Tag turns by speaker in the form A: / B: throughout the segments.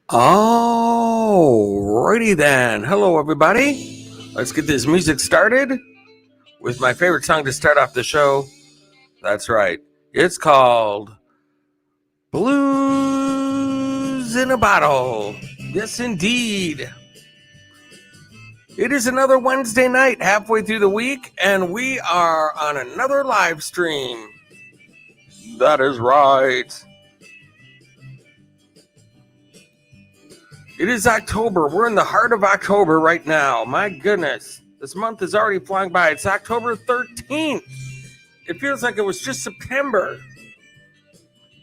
A: Alrighty then. Hello, everybody. Let's get this music started with my favorite song to start off the show. That's right. It's called Blues in a Bottle. Yes, indeed. It is another Wednesday night, halfway through the week, and we are on another live stream. That is right. It is October. We're in the heart of October right now. My goodness. This month is already flying by. It's October 13th. It feels like it was just September.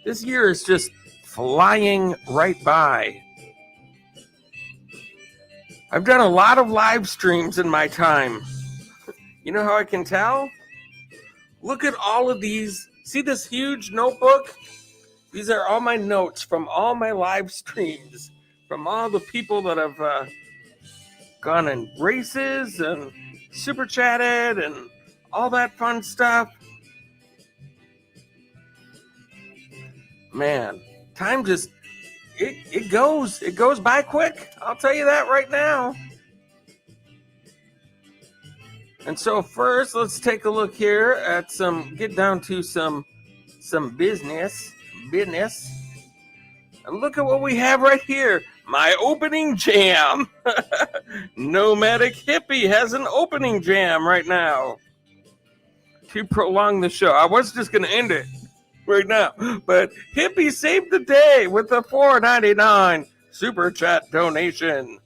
A: This year is just flying right by. I've done a lot of live streams in my time. You know how I can tell? Look at all of these. See this huge notebook? These are all my notes from all my live streams, from all the people that have gone in races and super chatted and all that fun stuff. Man, time just it goes by quick. I'll tell you that right now. And so first, let's take a look here at get down to some business. And look at what we have right here. My opening jam. Nomadic Hippie has an opening jam right now. To prolong the show. I was just going to end it right now. But Hippie saved the day with a $4.99 Super Chat donation.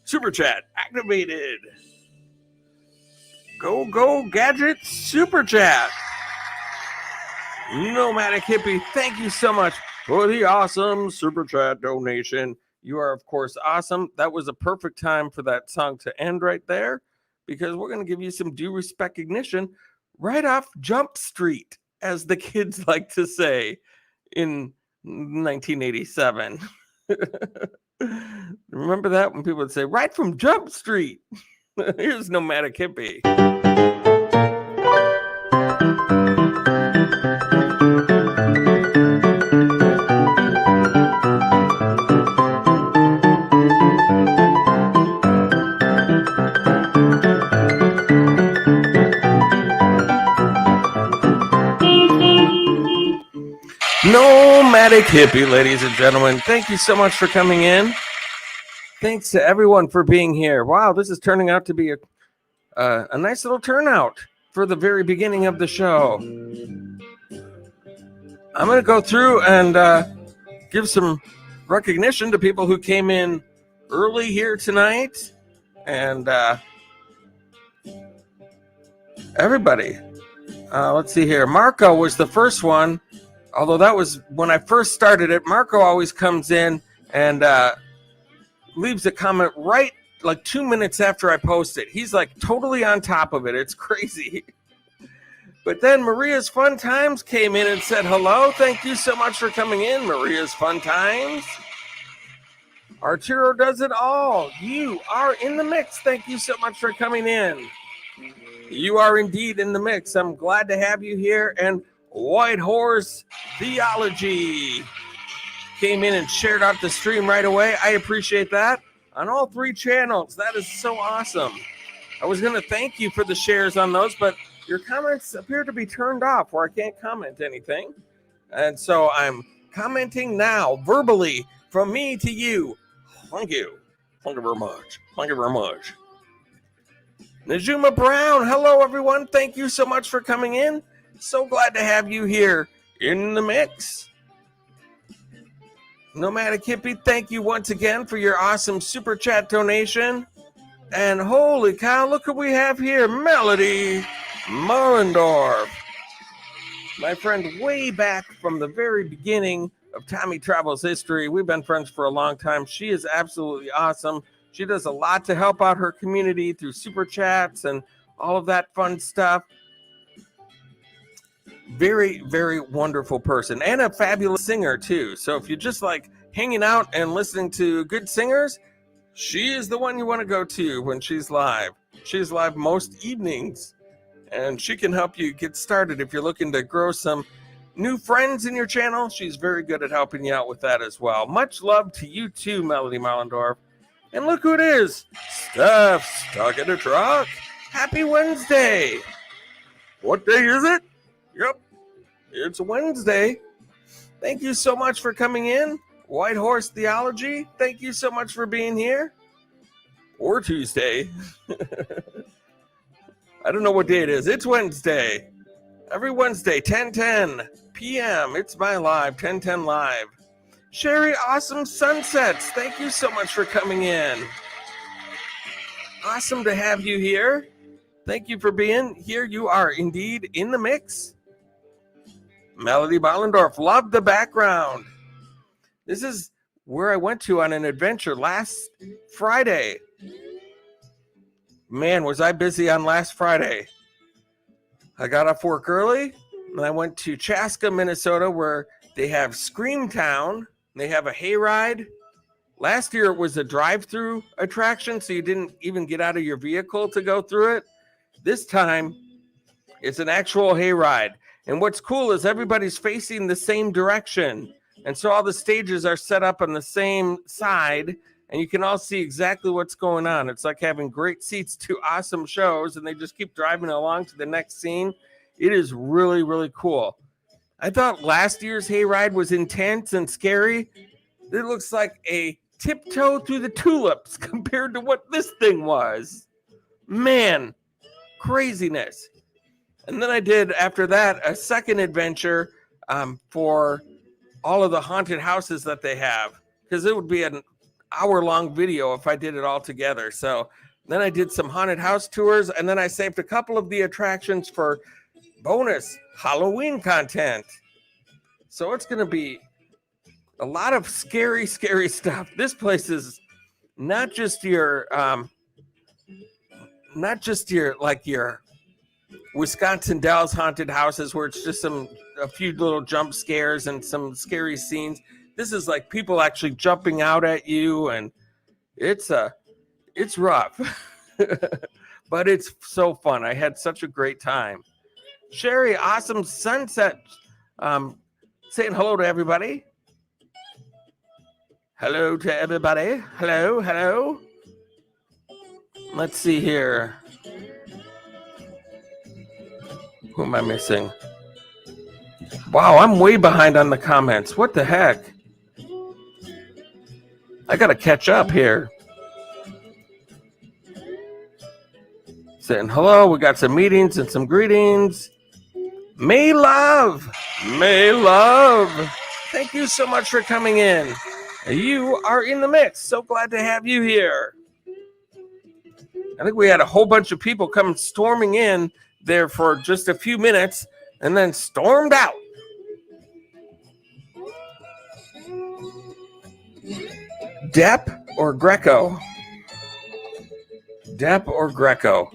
A: Super Chat activated. Go Gadget Super Chat. Nomadic Hippie, thank you so much for the awesome Super Chat donation. You are, of course, awesome. That was a perfect time for that song to end right there, because we're going to give you some due recognition right off Jump Street, as the kids like to say in 1987. Remember that when people would say, right from Jump Street? Here's Nomadic Hippie. Nomadic Hippie, ladies and gentlemen, thank you so much for coming in. Thanks to everyone for being here. Wow, this is turning out to be a nice little turnout for the very beginning of the show. I'm going to go through and give some recognition to people who came in early here tonight. And everybody. Let's see here. Marco was the first one. Although that was when I first started it. Marco always comes in and leaves a comment right like 2 minutes after I post it. He's like totally on top of it. It's crazy. But then Maria's Fun Times came in and said hello. Thank you so much for coming in, Maria's Fun Times. Arturo Does It All. You are in the mix. Thank you so much for coming in. You are indeed in the mix. I'm glad to have you here. And White Horse Theology came in and shared out the stream right away. I appreciate that. On all 3 channels. That is so awesome. I was going to thank you for the shares on those, but your comments appear to be turned off where I can't comment anything. And so I'm commenting now, verbally, from me to you. Thank you. Thank you very much. Thank you very much. Najuma Brown. Hello, everyone. Thank you so much for coming in. So glad to have you here in the mix. Nomadic Hippie, thank you once again for your awesome Super Chat donation. And holy cow, look what we have here. Melody Mollendorf. My friend way back from the very beginning of Tommy Travel's history. We've been friends for a long time. She is absolutely awesome. She does a lot to help out her community through Super Chats and all of that fun stuff. Very, very wonderful person and a fabulous singer too. So if you just like hanging out and listening to good singers, she is the one you want to go to when she's live. She's live most evenings, and she can help you get started if you're looking to grow some new friends in your channel, she's very good at helping you out with that as well. Much love to you too, Melody Mollendorf. And look who it is. Steph stuck in a truck. Happy Wednesday. What day is it? Yep, it's Wednesday. Thank you so much for coming in. White Horse Theology, thank you so much for being here. Or Tuesday. I don't know what day it is. It's Wednesday. Every Wednesday, 10:10 p.m. It's my live, 10:10 live. Sherry Awesome Sunsets, thank you so much for coming in. Awesome to have you here. Thank you for being here. You are indeed in the mix. Melody Mollendorf, love the background. This is where I went to on an adventure last Friday. Man, was I busy on last Friday. I got off work early, and I went to Chaska, Minnesota, where they have Screamtown. They have a hayride. Last year, it was a drive-through attraction, so you didn't even get out of your vehicle to go through it. This time, it's an actual hayride. And what's cool is everybody's facing the same direction. And so all the stages are set up on the same side, and you can all see exactly what's going on. It's like having great seats to awesome shows, and they just keep driving along to the next scene. It is really, really cool. I thought last year's hayride was intense and scary. It looks like a tiptoe through the tulips compared to what this thing was. Man, craziness. And then I did, after that, a second adventure for all of the haunted houses that they have, because it would be an hour-long video if I did it all together. So then I did some haunted house tours, and then I saved a couple of the attractions for bonus Halloween content. So it's going to be a lot of scary, scary stuff. This place is not just your Wisconsin Dells haunted houses where it's just a few little jump scares and some scary scenes. This is like people actually jumping out at you, and it's rough, but it's so fun. I had such a great time. Sherry, Awesome Sunset, saying hello to everybody. Hello to everybody. Hello, hello. Let's see here. Who am I missing? Wow, I'm way behind on the comments. What the heck? I gotta catch up here. Saying hello, we got some meetings and some greetings. May Love. May Love. Thank you so much for coming in. You are in the mix. So glad to have you here. I think we had a whole bunch of people come storming in there for just a few minutes and then stormed out. Depp or Greco? Depp or Greco?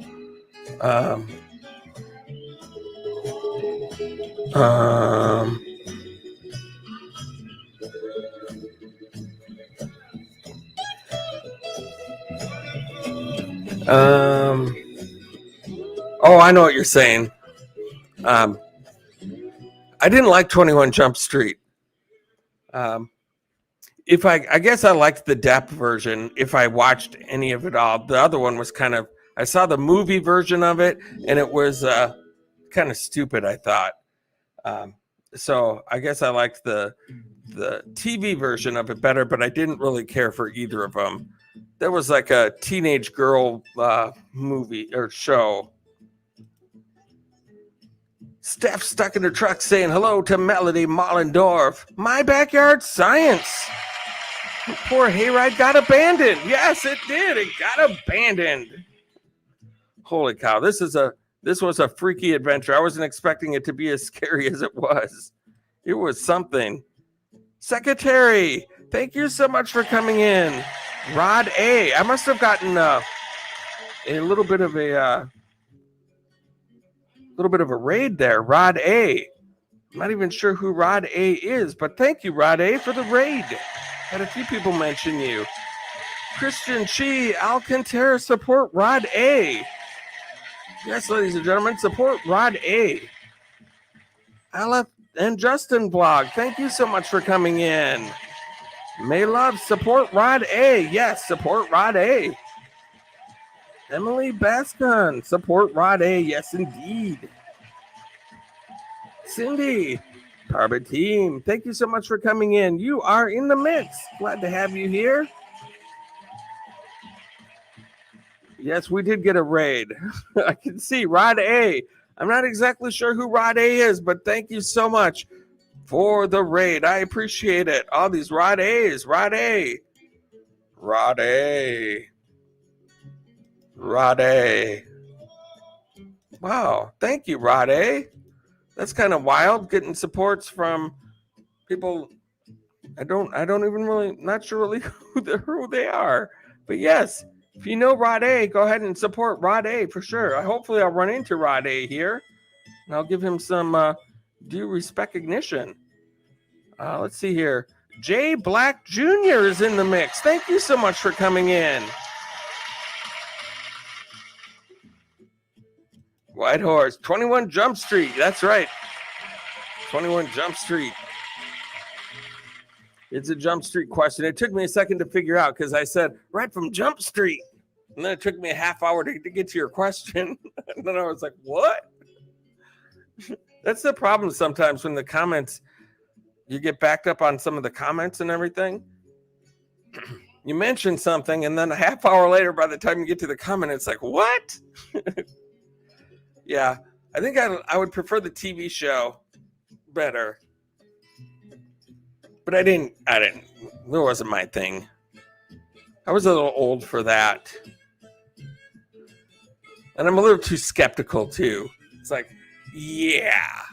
A: Oh, I know what you're saying. I didn't like 21 Jump Street. I guess I liked the Depp version if I watched any of it all. The other one was I saw the movie version of it, and it was kind of stupid, I thought. So I guess I liked the TV version of it better, but I didn't really care for either of them. There was like a teenage girl movie or show. Steph stuck in her truck saying hello to Melody Mollendorf. My Backyard Science. Poor hayride got abandoned. Yes, it did. It got abandoned. Holy cow. This was a freaky adventure. I wasn't expecting it to be as scary as it was. It was something. Secretary, thank you so much for coming in. Rod A. I must have gotten a little bit of a raid there. Rod A. I'm not even sure who Rod A is, but thank you, Rod A, for the raid. Had a few people mention you. Christian Chi, Alcantara, support Rod A. Yes, ladies and gentlemen, support Rod A. and Justin Blog, thank you so much for coming in. May Love, support Rod A. Yes, support Rod A. Emily Bascon, support Rod A. Yes, indeed. Cindy, Tarbit Team, thank you so much for coming in. You are in the mix. Glad to have you here. Yes, we did get a raid. I can see Rod A. I'm not exactly sure who Rod A is, but thank you so much for the raid. I appreciate it. All these Rod A's. Rod A. Rod A. Rod A. Wow. Thank you, Rod A. That's kind of wild, getting supports from people I don't even really, not sure really who they are. But yes, if you know Rod A, go ahead and support Rod A for sure. Hopefully I'll run into Rod A here, and I'll give him some due recognition. Let's see here. Jay Black Jr. is in the mix. Thank you so much for coming in. White Horse, 21 Jump Street. That's right. 21 Jump Street. It's a Jump Street question. It took me a second to figure out because I said, right from Jump Street. And then it took me a half hour to get to your question. And then I was like, what? That's the problem sometimes when the comments, you get backed up on some of the comments and everything. You mention something, and then a half hour later, by the time you get to the comment, it's like, what? Yeah, I think I would prefer the TV show better. But I didn't, it wasn't my thing. I was a little old for that. And I'm a little too skeptical, too. It's like, yeah.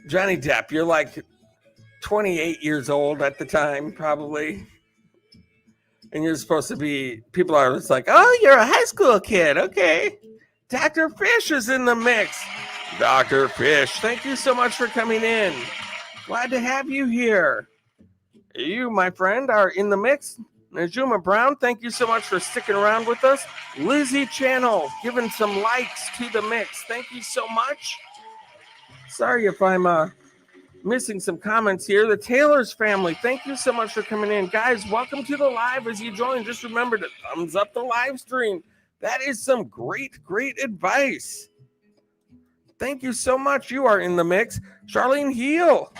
A: Johnny Depp, you're like 28 years old at the time, probably. And you're supposed to be, people are just like, oh, you're a high school kid. Okay. Dr. Fish is in the mix. Dr. Fish, thank you so much for coming in. Glad to have you here. You, my friend, are in the mix. Najuma Brown, thank you so much for sticking around with us. Lizzie Channel, giving some likes to the mix. Thank you so much. Sorry if I'm missing some comments here. The Taylor's family, thank you so much for coming in. Guys, welcome to the live as you join. Just remember to thumbs up the live stream. That is some great, great advice. Thank you so much. You are in the mix. Charlene Heel,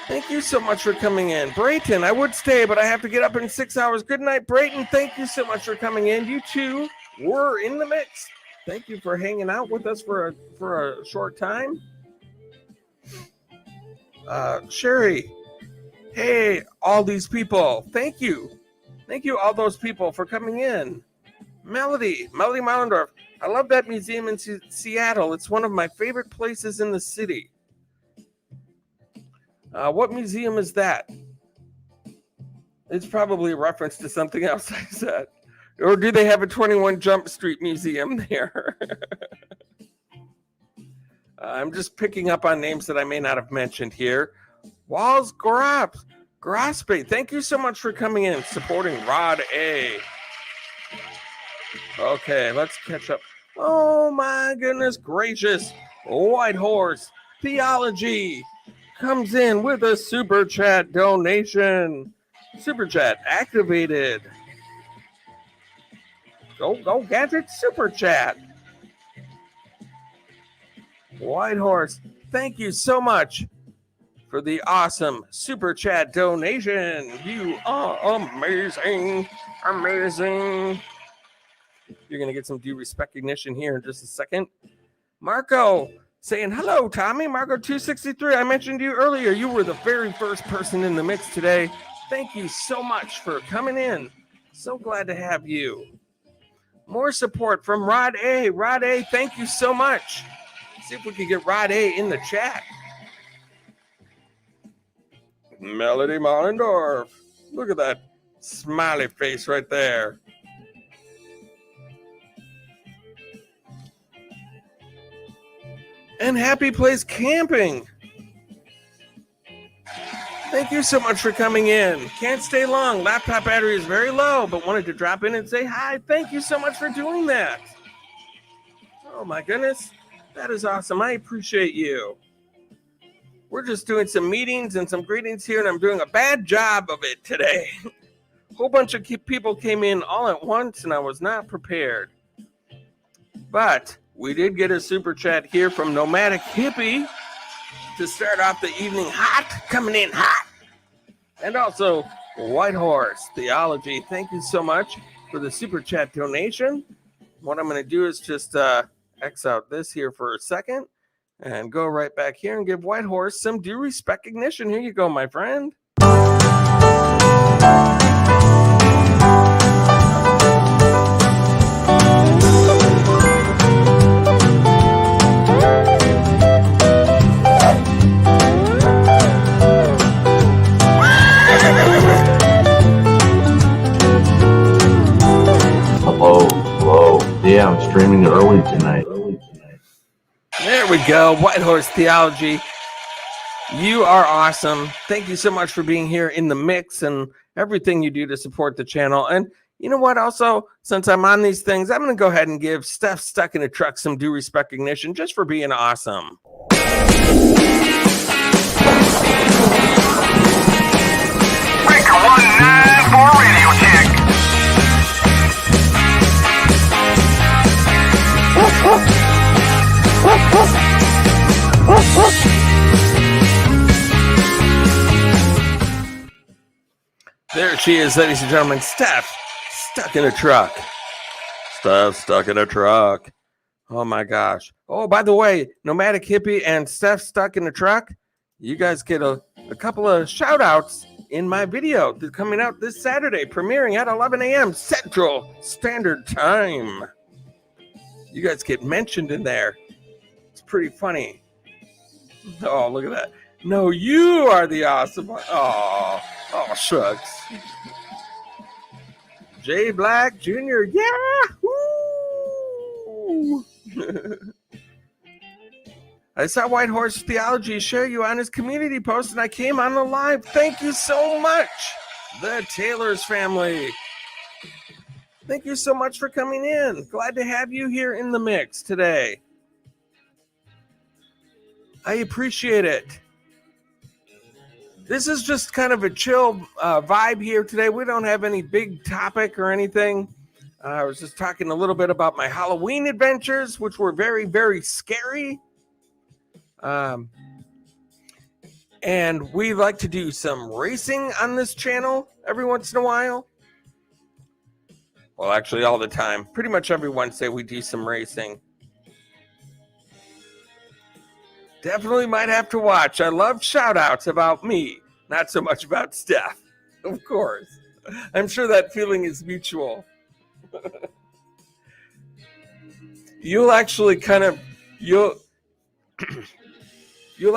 A: thank you so much for coming in. Brayton, I would stay, but I have to get up in 6 hours. Good night, Brayton. Thank you so much for coming in. You too were in the mix. Thank you for hanging out with us for a short time. Sherry, hey, all these people. Thank you. Thank you, all those people, for coming in. Melody Meilendorf. I love that museum in Seattle. It's one of my favorite places in the city. What museum is that? It's probably a reference to something else I said. Or do they have a 21 Jump Street museum there? I'm just picking up on names that I may not have mentioned here. Walls Graspe, thank you so much for coming in, supporting Rod A. Okay, let's catch up. Oh my goodness gracious. White Horse Theology comes in with a super chat donation. Super chat activated. Go Gadget super chat. White Horse, thank you so much for the awesome super chat donation. You are amazing. Amazing. You're going to get some due recognition here in just a second. Marco saying, hello, Tommy. Marco 263. I mentioned you earlier. You were the very first person in the mix today. Thank you so much for coming in. So glad to have you. More support from Rod A. Rod A, thank you so much. See if we can get Rod A in the chat. Melody Mollendorf. Look at that smiley face right there. And Happy Place Camping. Thank you so much for coming in. Can't stay long. Laptop battery is very low, but wanted to drop in and say hi. Thank you so much for doing that. Oh my goodness. That is awesome. I appreciate you. We're just doing some meetings and some greetings here, and I'm doing a bad job of it today. A whole bunch of people came in all at once, and I was not prepared. But we did get a super chat here from Nomadic Hippie to start off the evening hot, coming in hot. And also White Horse Theology. Thank you so much for the super chat donation. What I'm going to do is just X out this here for a second and go right back here and give White Horse some due recognition. Here you go, my friend.
B: Hello. Yeah, I'm streaming early tonight.
A: There we go. White Horse Theology. You are awesome. Thank you so much for being here in the mix and everything you do to support the channel. And you know what? Also, since I'm on these things, I'm going to go ahead and give Steph Stuck in a Truck some due recognition just for being awesome.
C: Breaker 194 radio check.
A: There she is, ladies and gentlemen. Steph Stuck in a Truck. Steph Stuck in a Truck. Oh my gosh. Oh, by the way, Nomadic Hippie and Steph Stuck in a Truck, you guys get a couple of shout outs in my video that's coming out this Saturday, premiering at 11 a.m. Central Standard Time. You guys get mentioned in there. It's pretty funny. Oh, look at that. No, you are the awesome one. Oh, shucks. Jay Black Jr. Yahoo! I saw White Horse Theology share you on his community post, and I came on the live. Thank you so much, the Taylor's family. Thank you so much for coming in. Glad to have you here in the mix today. I appreciate it. This is just kind of a chill vibe here today. We don't have any big topic or anything. I was just talking a little bit about my Halloween adventures, which were very, very scary. And we like to do some racing on this channel every once in a while. Well, actually, all the time. Pretty much every Wednesday we do some racing. Definitely might have to watch. I love shout-outs about me, not so much about Steph. Of course. I'm sure that feeling is mutual. You'll actually you'll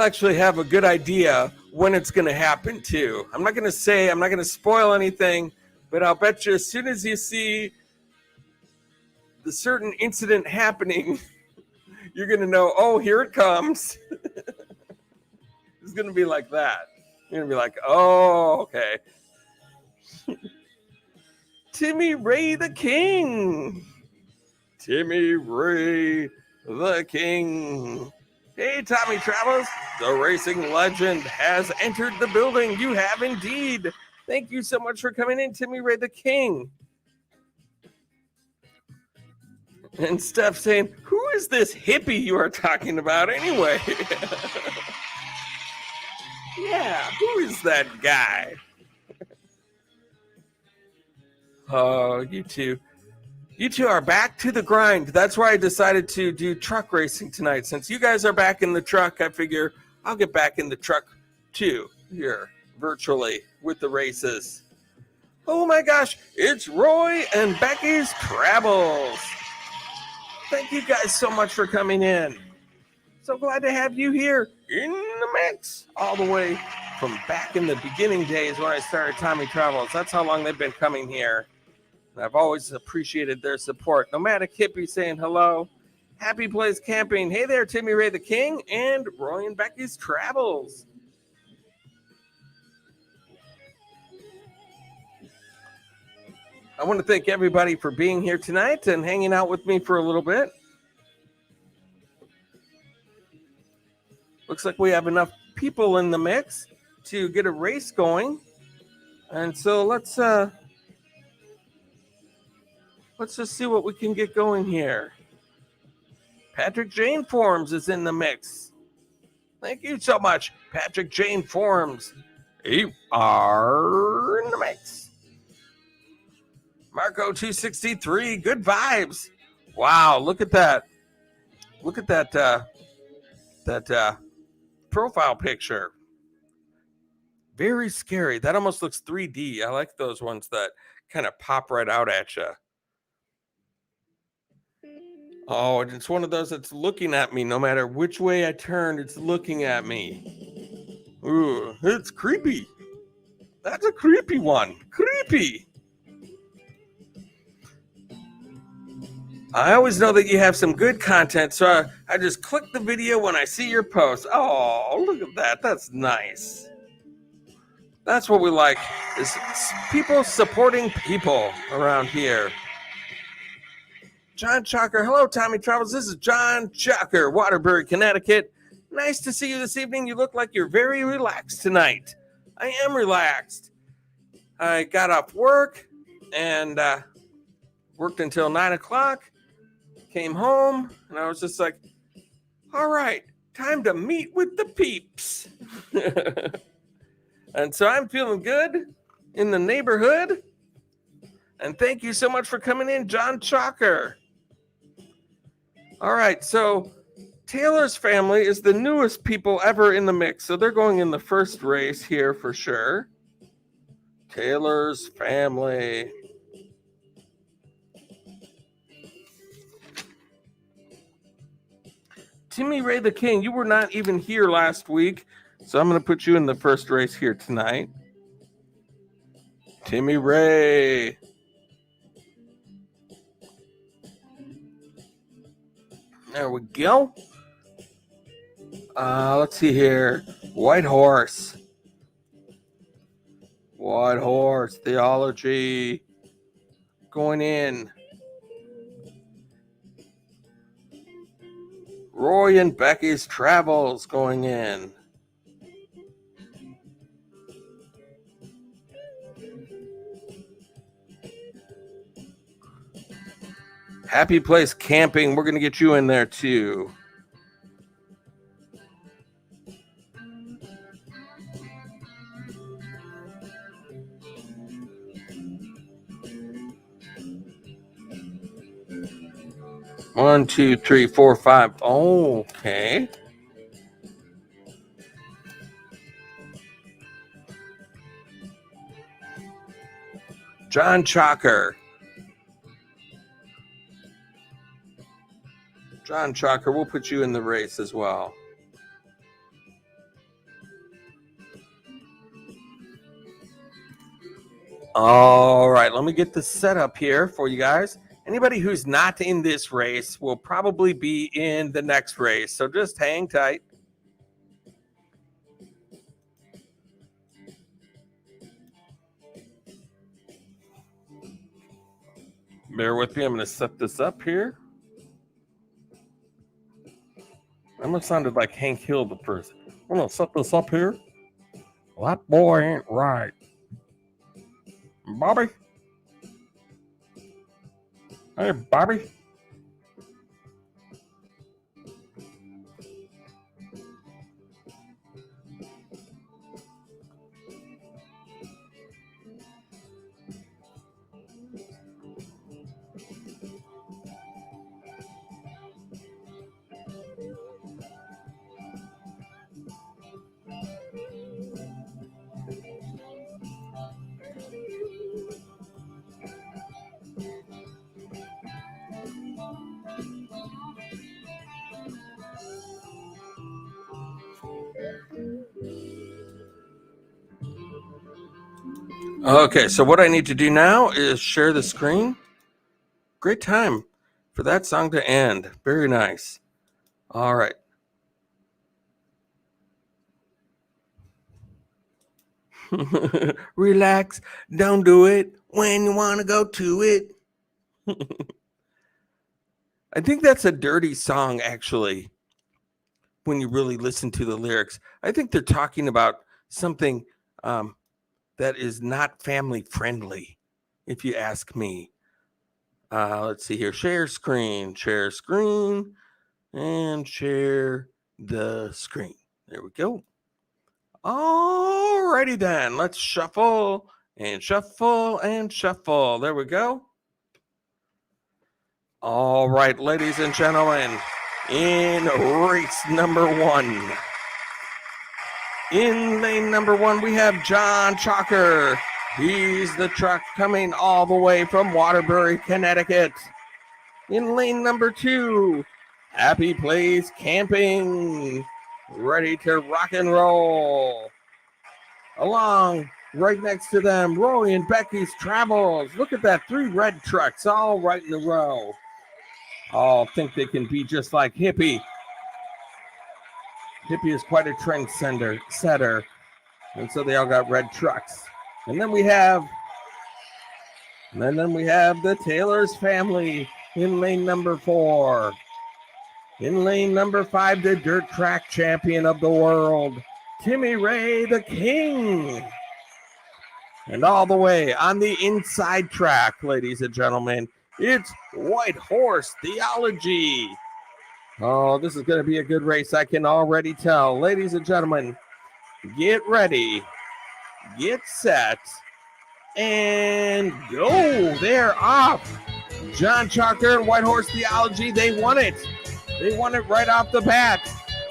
A: actually have a good idea when it's going to happen, too. I'm not going to spoil anything, but I'll bet you as soon as you see the certain incident happening, you're going to know, oh, here it comes. It's going to be like that. You're going to be like, oh, okay. Timmy Ray the King. Timmy Ray the King. Hey, Tommy Travels. The racing legend has entered the building. You have indeed. Thank you so much for coming in, Timmy Ray the King. And Steph saying, who is this hippie you are talking about anyway? Yeah, who is that guy? Oh, you two are back to the grind. That's why I decided to do truck racing tonight. Since you guys are back in the truck, I figure I'll get back in the truck too, here, virtually, with the races. Oh my gosh, it's Roy and Becky's Travels. Thank you guys so much for coming in. So glad to have you here in the mix, all the way from back in the beginning days when I started Tommy Travels. That's how long they've been coming here. And I've always appreciated their support. Nomadic Hippie saying hello. Happy Place Camping. Hey there, Timmy Ray the King and Roy and Becky's Travels. I want to thank everybody for being here tonight and hanging out with me for a little bit. looks like we have enough people in the mix to get a race going. And so let's just see what we can get going here. Patrick Jane Forms is in the mix. Thank you so much, Patrick Jane Forms. You are in the mix. Marco 263, good vibes. Wow, look at that. Look at that profile picture. Very scary. That almost looks 3D. I like those ones that kind of pop right out at you. Oh, it's one of those that's looking at me. No matter which way I turn, it's looking at me. Ooh, it's creepy. That's a creepy one. Creepy. I always know that you have some good content, so I just click the video when I see your post. Oh, look at that. That's nice. That's what we like, is people supporting people around here. John Chalker. Hello, Tommy Travels. This is John Chalker, Waterbury, Connecticut. Nice to see you this evening. You look like you're very relaxed tonight. I am relaxed. I got off work and worked until 9 o'clock. Came home, and I was just like, all right, time to meet with the peeps. And so I'm feeling good in the neighborhood. And thank you so much for coming in, John Chalker. All right, so Taylor's family is the newest people ever in the mix. So they're going in the first race here for sure. Taylor's family. Timmy Ray the King, you were not even here last week. So I'm going to put you in the first race here tonight. Timmy Ray. There we go. Let's see here. White Horse. White Horse Theology. Going in. Roy and Becky's Travels going in. Happy Place Camping. We're going to get you in there too. One, two, three, four, five. Okay. John Chalker. John Chalker, we'll put you in the race as well. All right, let me get the setup here for you guys. Anybody who's not in this race will probably be in the next race, so just hang tight. Bear with me, I'm going to set this up here. I almost sounded like Hank Hill the first. I'm going to set this up here. Well, that boy ain't right. Bobby? Hey, Bobby? Okay, so what I need to do now is share the screen. Great time for that song to end. Very nice. All right. Relax. Don't do it when you want to go to it. I think that's a dirty song, actually. when you really listen to the lyrics. I think they're talking about something that is not family friendly, if you ask me. Let's see here. Share screen, and share the screen. There we go. Alrighty then. Let's shuffle and shuffle and shuffle. There we go. All right, ladies and gentlemen, in race number 1. In lane number 1, we have John Chalker. He's the truck coming all the way from Waterbury, Connecticut. In lane number 2, Happy Place Camping, ready to rock and roll. Along, right next to them, Roy and Becky's Travels. Look at that, 3 red trucks all right in a row. All think they can be just like Hippie. Hippie is quite a trend setter, and so they all got red trucks. And then we have the Taylor's family in lane number 4. In lane number 5, the dirt track champion of the world, Timmy Ray the King. And all the way on the inside track, ladies and gentlemen, it's White Horse Theology. Oh, this is going to be a good race. I can already tell. Ladies and gentlemen, get ready, get set, and go. They're off. John Chalker and White Horse Theology, they won it. They won it right off the bat.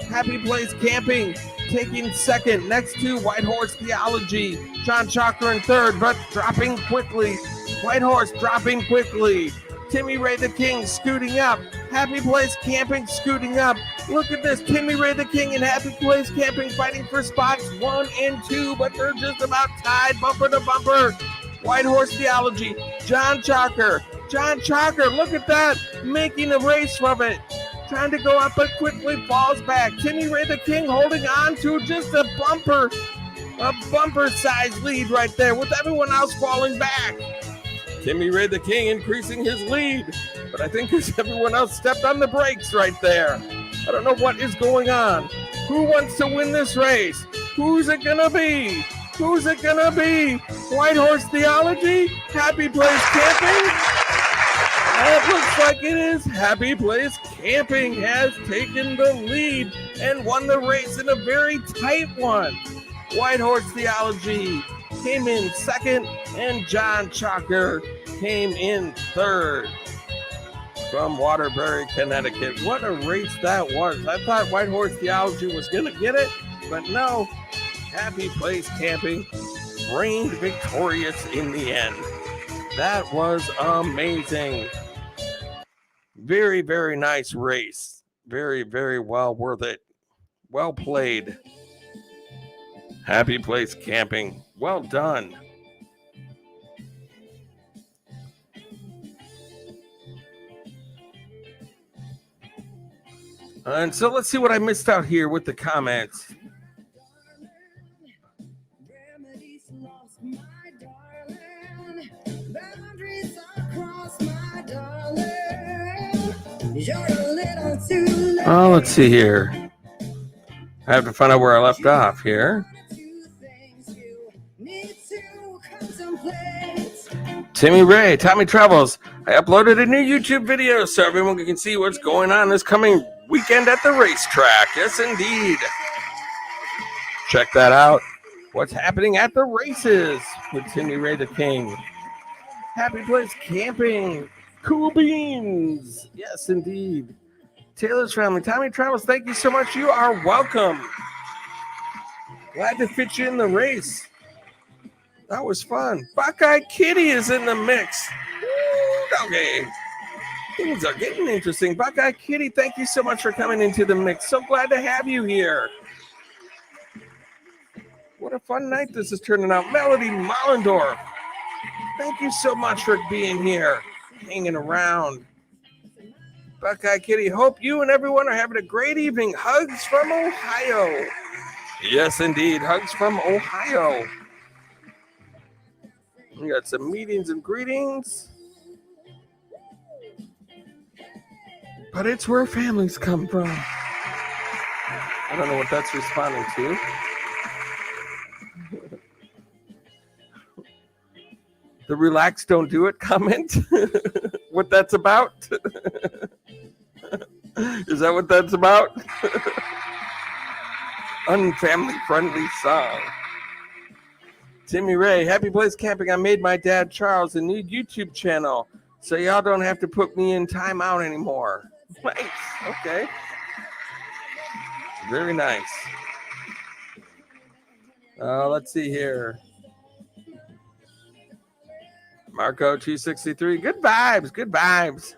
A: Happy Place Camping taking second next to White Horse Theology. John Chalker in third, but dropping quickly. White Horse dropping quickly. Timmy Ray the King scooting up. Happy Place Camping scooting up. Look at this. Timmy Ray the King and Happy Place Camping fighting for spots 1 and 2, but they're just about tied bumper to bumper. White Horse Theology. John Chalker. John Chalker, look at that. Making a race from it. Trying to go up, but quickly falls back. Timmy Ray the King holding on to just a bumper-sized lead right there with everyone else falling back. Timmy Ray the King increasing his lead, but I think everyone else stepped on the brakes right there. I don't know what is going on. Who wants to win this race? Who's it gonna be? Who's it gonna be? White Horse Theology? Happy Place Camping? It looks like it is. Happy Place Camping has taken the lead and won the race in a very tight one. White Horse Theology came in second, and John Chalker came in third from Waterbury, Connecticut. What a race that was. I thought White Horse Theology was going to get it, but no. Happy Place Camping reigned victorious in the end. That was amazing. Very, very nice race. Very, very well worth it. Well played. Happy Place Camping. Well done. And so let's see what I missed out here with the comments. Oh, let's see here. I have to find out where I left off here. Timmy Ray, Tommy Travels. I uploaded a new YouTube video so everyone can see what's going on this coming weekend at the racetrack. Yes, indeed. Check that out. What's happening at the races with Timmy Ray the King. Happy Place Camping. Cool beans. Yes, indeed. Taylor's family. Tommy Travels, thank you so much. You are welcome. Glad to fit you in the race. That was fun. Buckeye Kitty is in the mix. Woo, doggy. Things are getting interesting. Buckeye Kitty, thank you so much for coming into the mix. So glad to have you here. What a fun night this is turning out. Melody Mollendorf, thank you so much for being here, hanging around. Buckeye Kitty, hope you and everyone are having a great evening. Hugs from Ohio. Yes, indeed. Hugs from Ohio. We got some meetings and greetings. But it's where families come from. I don't know what that's responding to. The relax, don't do it comment. What that's about? Is that what that's about? Unfamily friendly song. Timmy Ray, happy place camping. I made my dad Charles a new YouTube channel, so y'all don't have to put me in timeout anymore. Nice. Okay. Very nice. Let's see here. Marco 263. Good vibes. Good vibes.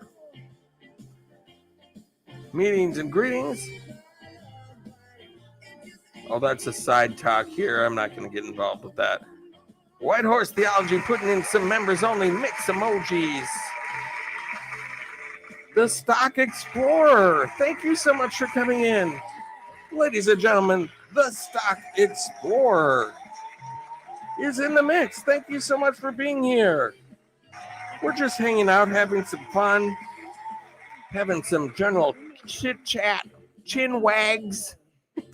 A: Meetings and greetings. Oh, that's a side talk here. I'm not going to get involved with that. White Horse Theology putting in some members only mix emojis. The Stock Explorer. Thank you so much for coming in. Ladies and gentlemen, the Stock Explorer is in the mix. Thank you so much for being here. We're just hanging out, having some fun, having some general chit chat, chin wags,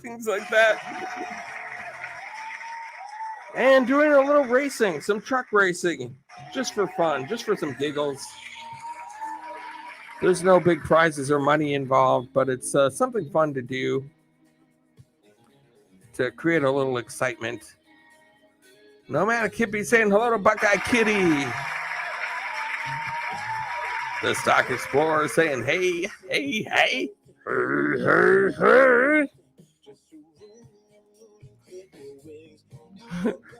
A: things like that. And doing a little racing, some truck racing, just for fun, just for some giggles. There's no big prizes or money involved, but it's something fun to do to create a little excitement. Nomadic Kippy saying hello to Buckeye Kitty. The Stock Explorer saying hey, hey, hey. Hey, hey, hey.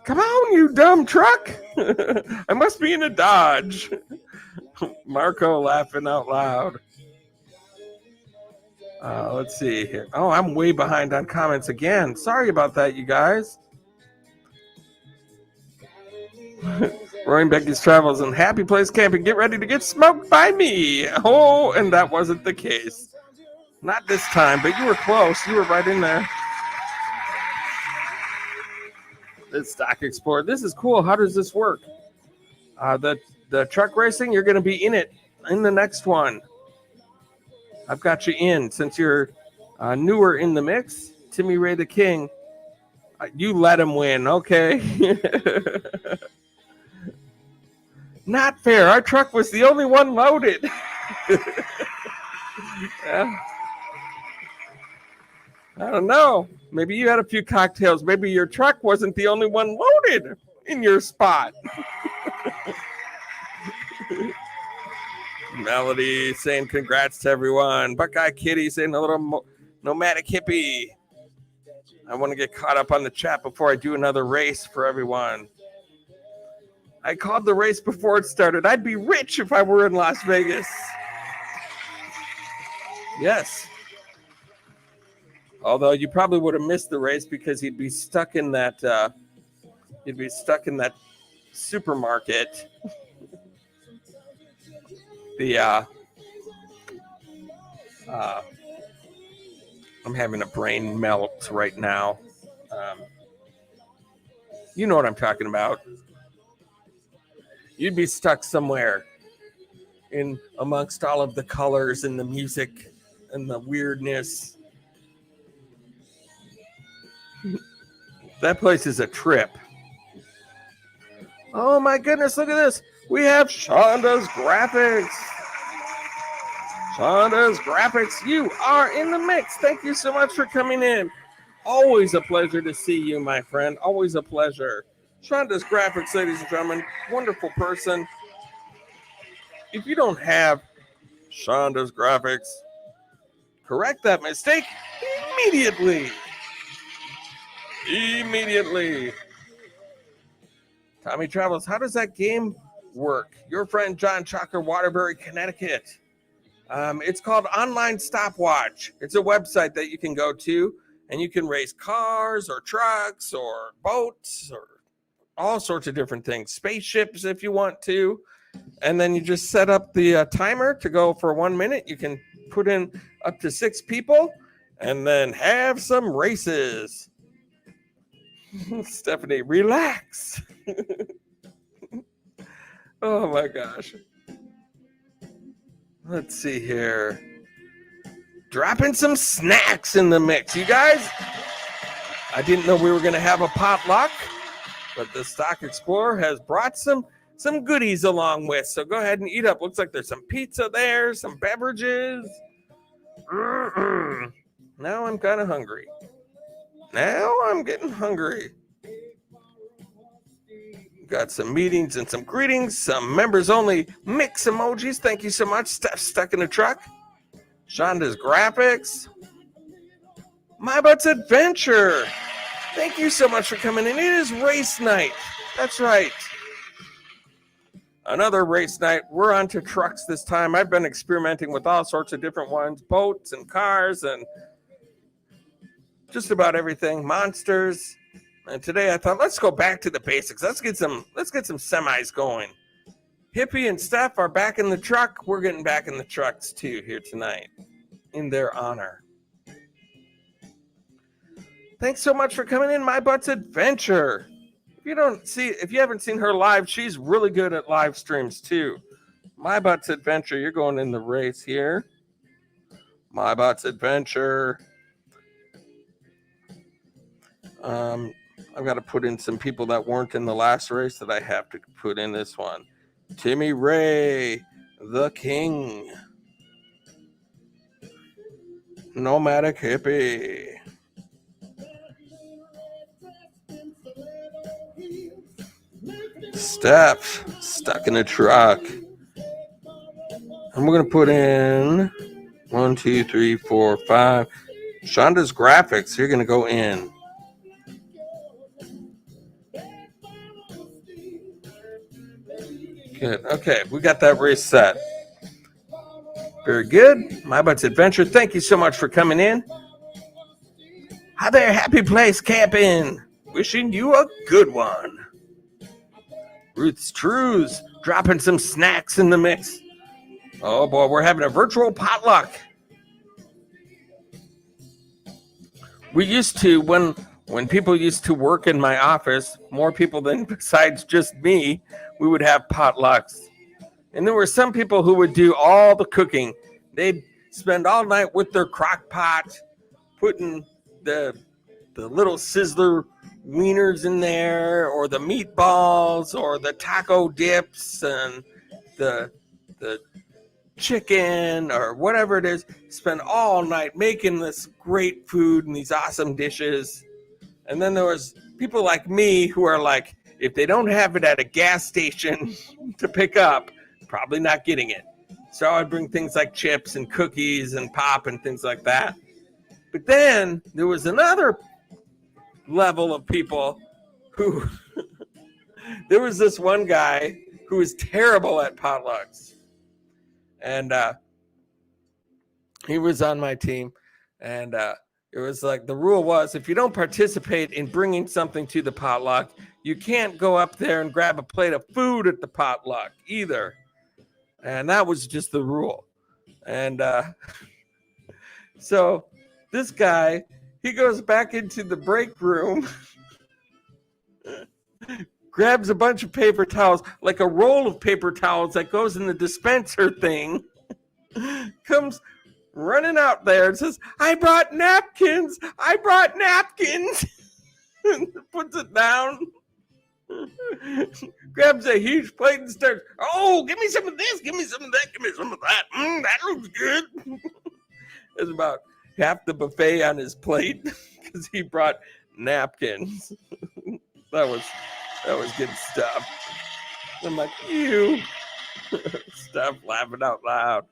A: Come on, you dumb truck. I must be in a Dodge. Marco laughing out loud. Let's see here. Oh, I'm way behind on comments again. Sorry about that, you guys. Roaring Becky's Travels and Happy Place Camping. Get ready to get smoked by me. Oh, and that wasn't the case. Not this time, but you were close. You were right in there. The Stock Explorer. This is cool. How does this work? The truck racing, you're going to be in it in the next one. I've got you in. Since you're newer in the mix, Timmy Ray the King, you let him win. Okay. Not fair. Our truck was the only one loaded. Yeah. I don't know. Maybe you had a few cocktails. Maybe your truck wasn't the only one loaded in your spot. Melody saying congrats to everyone. Buckeye Kitty saying a little nomadic hippie. I want to get caught up on the chat before I do another race for everyone. I called the race before it started. I'd be rich if I were in Las Vegas. Yes. Although you probably would have missed the race because he'd be stuck in that supermarket. I'm having a brain melt right now. You know what I'm talking about. You'd be stuck somewhere in amongst all of the colors and the music and the weirdness. That place is a trip. Oh my goodness, look at this. We have Shonda's Graphics. Shonda's Graphics, you are in the mix. Thank you so much for coming in. Always a pleasure to see you, my friend. Always a pleasure. Shonda's Graphics, ladies and gentlemen, wonderful person. If you don't have Shonda's Graphics, correct that mistake immediately. Immediately. Tommy Travels, how does that game work? Your friend John Chalker, Waterbury, Connecticut. It's called Online Stopwatch. It's a website that you can go to, and you can race cars or trucks or boats or all sorts of different things. Spaceships if you want to. And then you just set up the timer to go for 1 minute. You can put in up to 6 people and then have some races. Stephanie, relax. Oh my gosh. Let's see here. dropping some snacks in the mix. You guys, I didn't know we were going to have a potluck, but the Stock Explorer has brought some goodies along with. So go ahead and eat up. Looks like there's some pizza there, some beverages. Now I'm kind of hungry. Now I'm getting hungry. Got some meetings and some greetings, some members only mix emojis. Thank you so much. Steph stuck in the truck. Shonda's graphics. My Butt's Adventure. Thank you so much for coming in. It is race night. That's right. Another race night. We're on to trucks this time. I've been experimenting with all sorts of different ones, boats and cars and just about everything, monsters. And today I thought, let's go back to the basics. Let's get some semis going. Hippie and Steph are back in the truck. We're getting back in the trucks too here tonight in their honor. Thanks so much for coming in, My Butt's Adventure. If you haven't seen her live, she's really good at live streams too. My Butt's Adventure, you're going in the race here. My Butt's Adventure. I've got to put in some people that weren't in the last race that I have to put in this one. Timmy Ray, the King. Nomadic Hippie. Steph, stuck in a truck. And we're going to put in 1, 2, 3, 4, 5. Shonda's graphics, you're going to go in. Good. Okay, we got that race set. Very good. My Butt's Adventure. Thank you so much for coming in. Hi there, happy place camping. Wishing you a good one. Ruth's Trues dropping some snacks in the mix. Oh boy, we're having a virtual potluck. We used to, when people used to work in my office, more people than besides just me, we would have potlucks. And there were some people who would do all the cooking. They'd spend all night with their crock pot, putting the little sizzler wieners in there, or the meatballs, or the taco dips, and the chicken, or whatever it is. Spend all night making this great food and these awesome dishes. And then there was people like me who are like, if they don't have it at a gas station to pick up, probably not getting it. So I'd bring things like chips and cookies and pop and things like that. But then there was another level of people who, there was this one guy who was terrible at potlucks. And he was on my team. And it was like, the rule was, if you don't participate in bringing something to the potluck, you can't go up there and grab a plate of food at the potluck either. And that was just the rule. And so this guy, he goes back into the break room, grabs a bunch of paper towels, like a roll of paper towels that goes in the dispenser thing, comes running out there and says, I brought napkins. And puts it down, grabs a huge plate and starts, oh, give me some of this, give me some of that, give me some of that. That looks good. There's about half the buffet on his plate because he brought napkins. That was good stuff. I'm like, ew. Stop laughing out loud.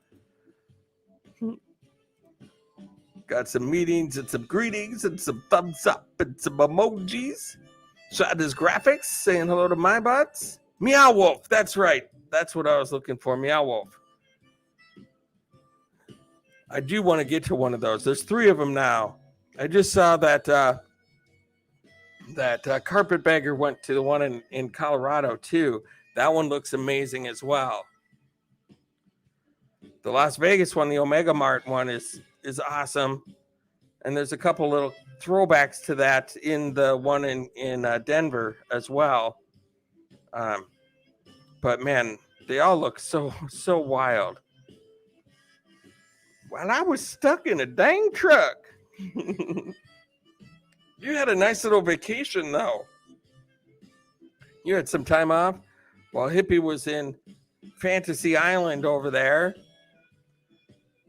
A: Got some meetings and some greetings and some thumbs up and some emojis. Shot his graphics saying hello to my butts. Meow Wolf, that's right. That's what I was looking for, Meow Wolf. I do want to get to one of those. There's 3 of them now. I just saw that Carpetbagger went to the one in Colorado too. That one looks amazing as well. The Las Vegas one, the Omega Mart one is awesome. And there's a couple little throwbacks to that in the one in Denver as well. But man, they all look so wild. while I was stuck in a dang truck. You had a nice little vacation, though. You had some time off while Hippie was in Fantasy Island over there.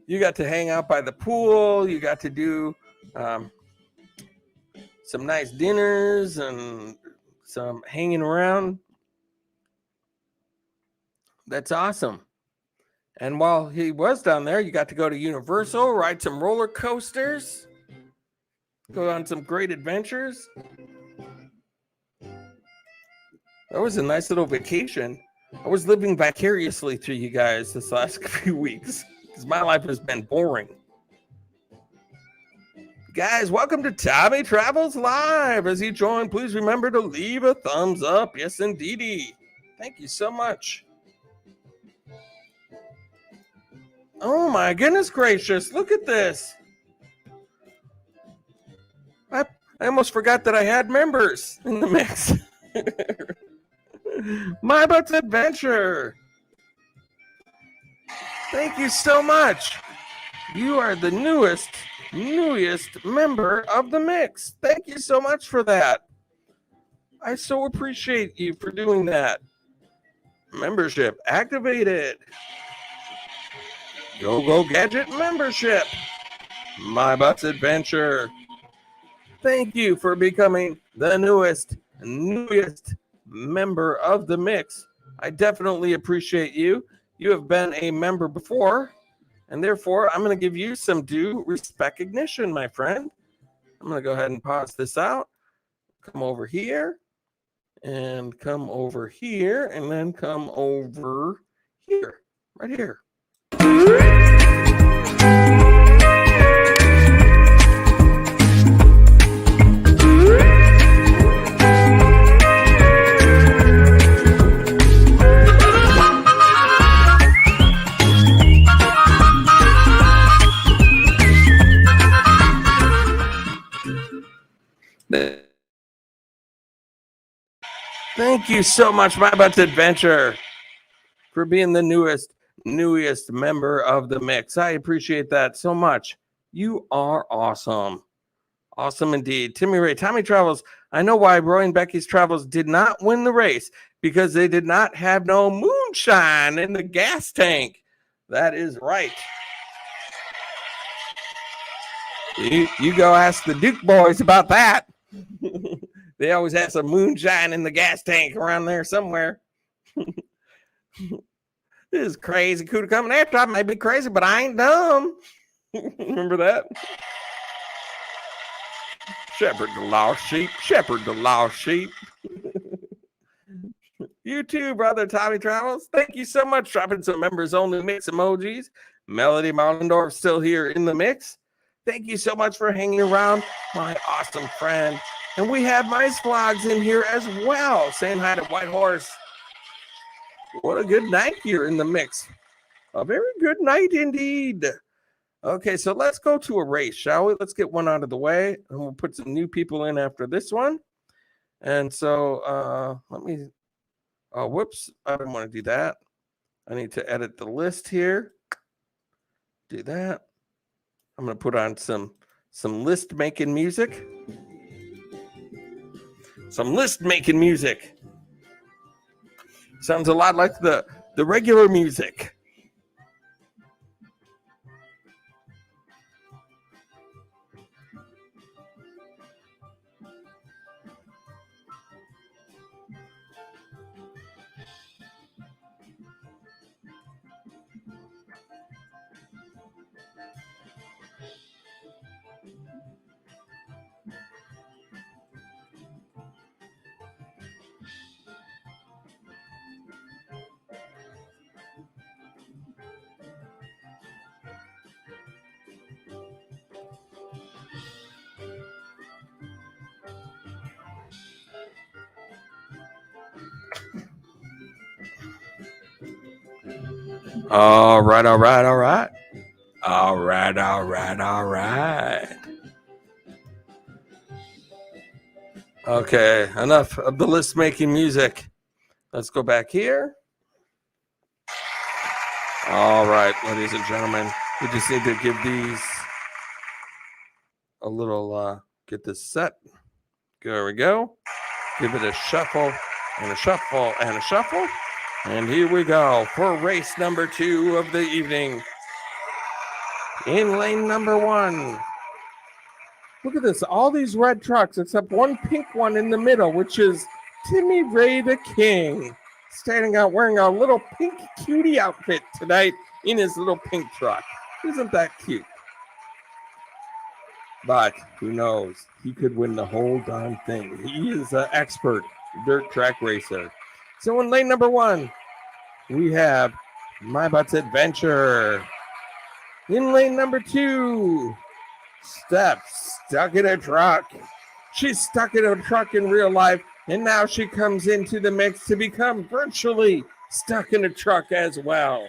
A: You got to hang out by the pool. You got to do some nice dinners and some hanging around. That's awesome. And while he was down there, you got to go to Universal, ride some roller coasters, go on some great adventures. That was a nice little vacation. I was living vicariously through you guys this last few weeks because my life has been boring. Guys, welcome to Tommy Travels Live. As you join, please remember to leave a thumbs up. Yes, indeedy. Thank you so much. Oh my goodness gracious, look at this. I almost forgot that I had members in the mix. My Butts Adventure. Thank you so much. You are the newest member of the mix. Thank you so much for that. I so appreciate you for doing that. Membership activated. Go Gadget membership. My Butts Adventure. Thank you for becoming the newest member of the mix. I definitely appreciate you. You have been a member before, and therefore I'm going to give you some due recognition, my friend. I'm going to go ahead and pause this out. Come over here, and come over here, and then come over here, right here. Thank you so much, My Butts Adventure, for being the newest member of the mix. I appreciate that so much. You are awesome. Awesome indeed. Timmy Ray, Tommy Travels. I know why Roy and Becky's Travels did not win the race, because they did not have no moonshine in the gas tank. That is right. You go ask the Duke boys about that. They always have some moonshine in the gas tank around there somewhere. This is crazy. Cuda coming after. I may be crazy, but I ain't dumb. Remember that? Shepherd the lost sheep. Shepherd the lost sheep. You too, brother Tommy Travels. Thank you so much. Dropping some members only mix emojis. Melody Marlendorf still here in the mix. Thank you so much for hanging around, my awesome friend. And we have Mice Vlogs in here as well, saying hi to White Horse. What a good night here in the mix. A very good night indeed. Okay, so let's go to a race, shall we? Let's get one out of the way, and we'll put some new people in after this one. And so let me, whoops, I don't want to do that. I need to edit the list here. Do that. I'm going to put on some list making music. Some list making music. Sounds a lot like the regular music. All right. Okay, enough of the list making music. Let's go back here. All right, ladies and gentlemen, We just need to give these a little, get this set. There we go. Give it a shuffle and a shuffle and a shuffle. And here we go for race number 2 of the evening. In lane number 1. Look at this. All these red trucks except one pink one in the middle, which is Timmy Ray the King, standing out wearing a little pink cutie outfit tonight in his little pink truck. Isn't that cute? But who knows? He could win the whole darn thing. He is an expert dirt track racer. So in lane number 1, we have My Butt's Adventure. In lane number 2, Steph stuck in a truck. She's stuck in a truck in real life, and now she comes into the mix to become virtually stuck in a truck as well.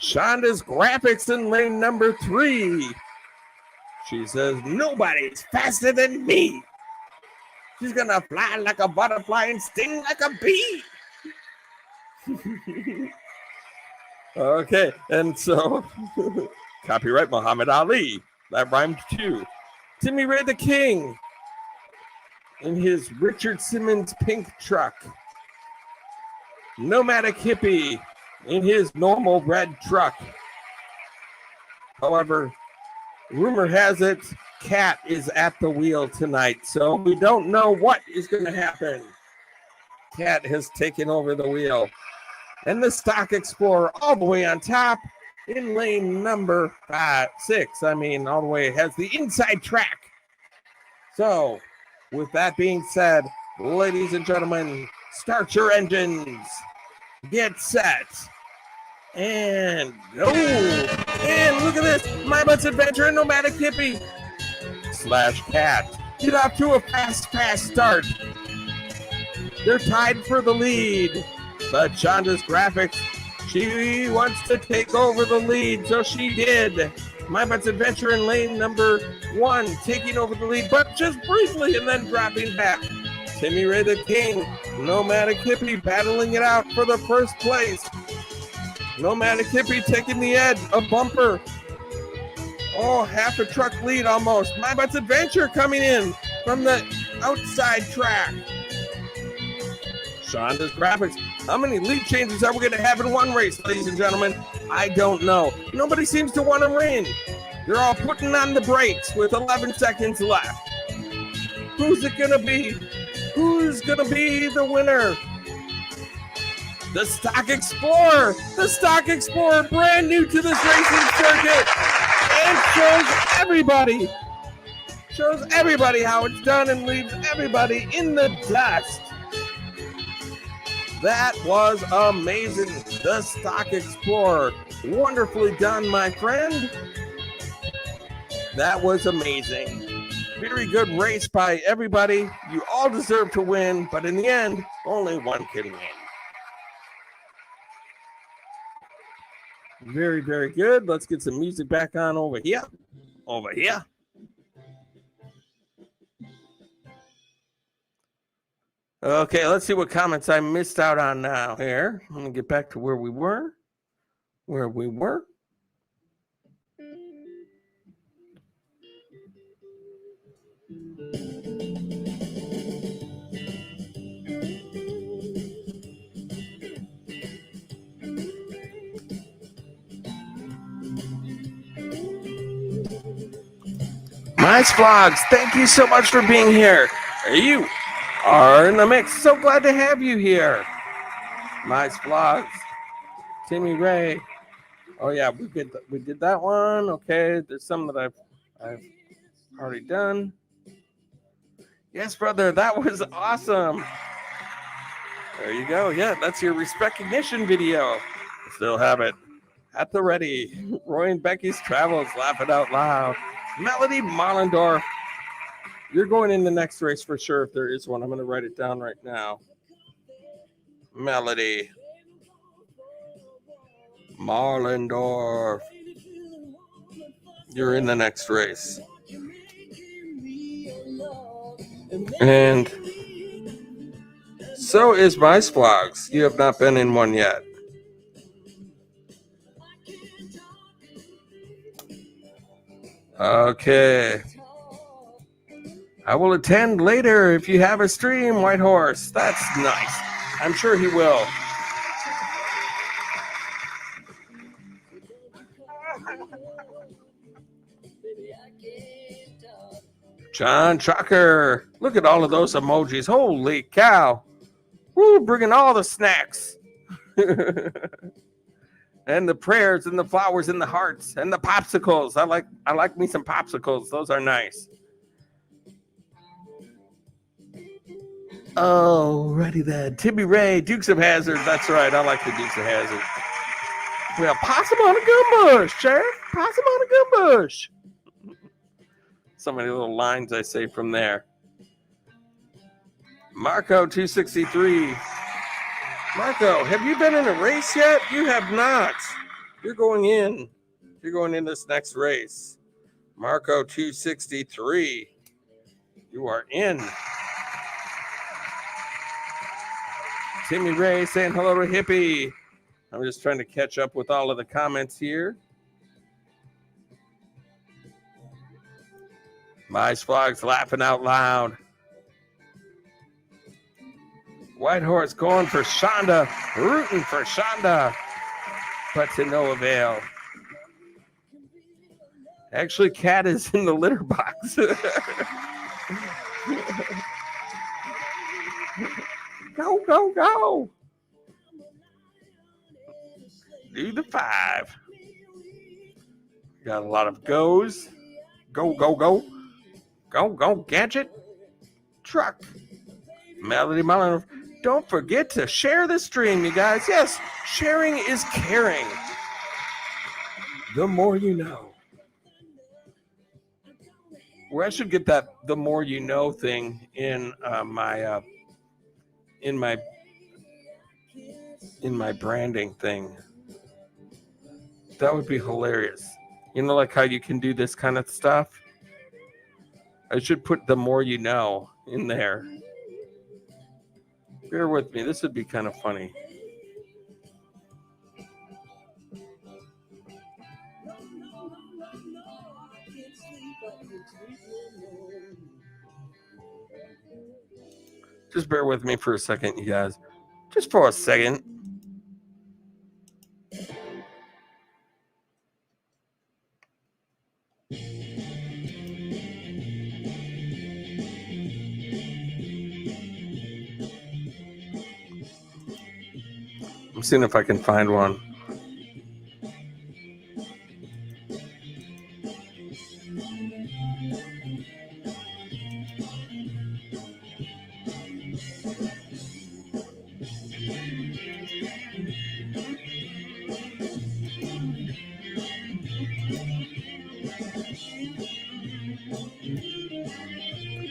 A: Shonda's Graphics in lane number 3. She says, nobody's faster than me. She's gonna fly like a butterfly and sting like a bee. Okay, and so, copyright Muhammad Ali. That rhymed too. Timmy Ray the King in his Richard Simmons pink truck. Nomadic Hippie in his normal red truck. However, rumor has it Cat is at the wheel tonight, so we don't know what is going to happen. Cat has taken over the wheel. And the Stock Explorer all the way on top in lane number 6. I mean, all the way has the inside track. So, with that being said, ladies and gentlemen, start your engines. Get set. And go. And look at this. My Butt's Adventure and Nomadic Hippie / Cat get off to a fast start. They're tied for the lead. But Shonda's Graphics, she wants to take over the lead, so she did. My Butt's Adventure in lane number 1, taking over the lead, but just briefly and then dropping back. Timmy Ray the King, Nomadic Hippie battling it out for the first place. Nomadic Hippie taking the edge, a bumper. Oh, half a truck lead almost. My Butt's Adventure coming in from the outside track. Shonda's Graphics. How many lead changes are we going to have in one race, ladies and gentlemen? I don't know. Nobody seems to want to win. They're all putting on the brakes with 11 seconds left. Who's it going to be? Who's going to be the winner? The Stock Explorer. The Stock Explorer, brand new to this racing circuit. And shows everybody how it's done and leaves everybody in the dust. That was amazing. The Stock Explorer. Wonderfully done, my friend. That was amazing. Very good race by everybody. You all deserve to win, but in the end, only one can win. Very, very good. Let's get some music back on over here. Over here. Okay, let's see what comments I missed out on now here. Let me get back to where we were. Nice vlogs. Thank you so much for being here. You are in the mix. So glad to have you here. Nice vlogs. Timmy Ray. Oh yeah, we did that one. Okay, there's some that I've already done. Yes, brother, that was awesome. There you go. Yeah, that's your recognition video. Still have it at the ready. Roy and Becky's Travels, laughing out loud. Melody Mollendorf. You're going in the next race for sure if there is one. I'm going to write it down right now. Melody Mollendorf. You're in the next race. And so is Vice Vlogs. You have not been in one yet. Okay. I will attend later if you have a stream, White Horse. That's nice. I'm sure he will. John Chucker. Look at all of those emojis. Holy cow. Woo, bringing all the snacks. And the prayers and the flowers and the hearts and the popsicles. I like me some popsicles. Those are nice. Oh, righty then. Timmy Ray, Dukes of Hazzard. That's right. I like the Dukes of Hazzard. Well, possum on a gun bush, Sheriff. Possum on a gun bush. So many little lines I say from there. Marco 263. Marco, have you been in a race yet? You have not. You're going in. You're going in this next race. Marco 263. You are in. Timmy Ray saying hello to Hippie. I'm just trying to catch up with all of the comments here. Mice Fox laughing out loud. White Horse going for Shonda, rooting for Shonda, but to no avail. Actually, Cat is in the litter box. Go, go, go. Do the 5. Got a lot of goes. Go, go, go. Go, go, Gadget. Truck. Melody Mullen. Don't forget to share the stream, you guys. Yes, sharing is caring. The more you know. Well, I should get that the more you know thing in my branding thing. That would be hilarious. You know, like how you can do this kind of stuff? I should put the more you know in there. Bear with me. This would be kind of funny. Just bear with me for a second, you guys. Just for a second. I'm seeing if I can find one.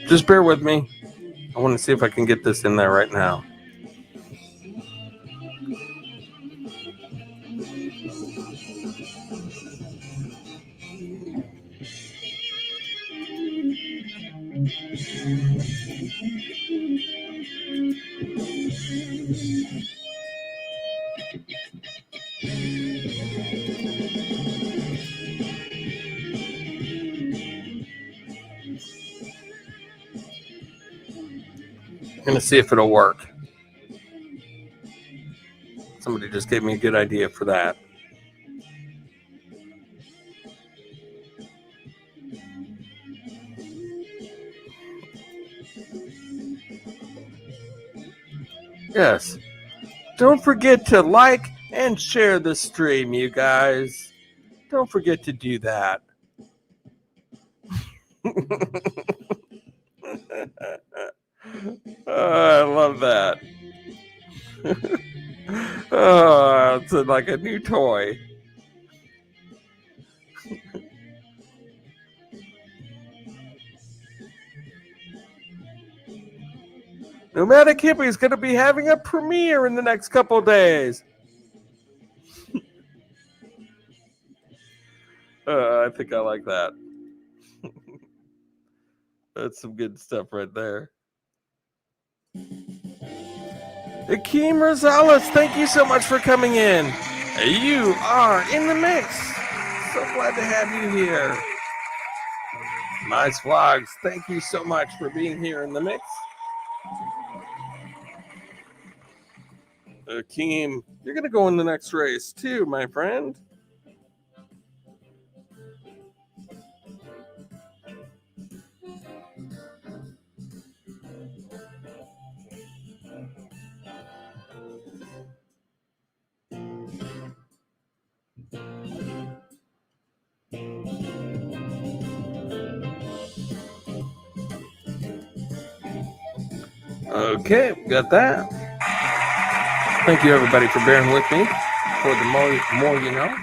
A: Just bear with me. I want to see if I can get this in there right now. I'm going to see if it'll work. Somebody just gave me a good idea for that. Yes. Don't forget to like and share the stream, you guys. Don't forget to do that. I love that. Oh, it's like a new toy. Nomadic Hippie is going to be having a premiere in the next couple days. I think I like that. That's some good stuff right there. Akeem Rosales, thank you so much for coming in. You are in the mix. So glad to have you here. Mice Vlogs, thank you so much for being here in the mix. Akeem, you're going to go in the next race too, my friend. Okay, got that. Thank you, everybody, for bearing with me for the more you know.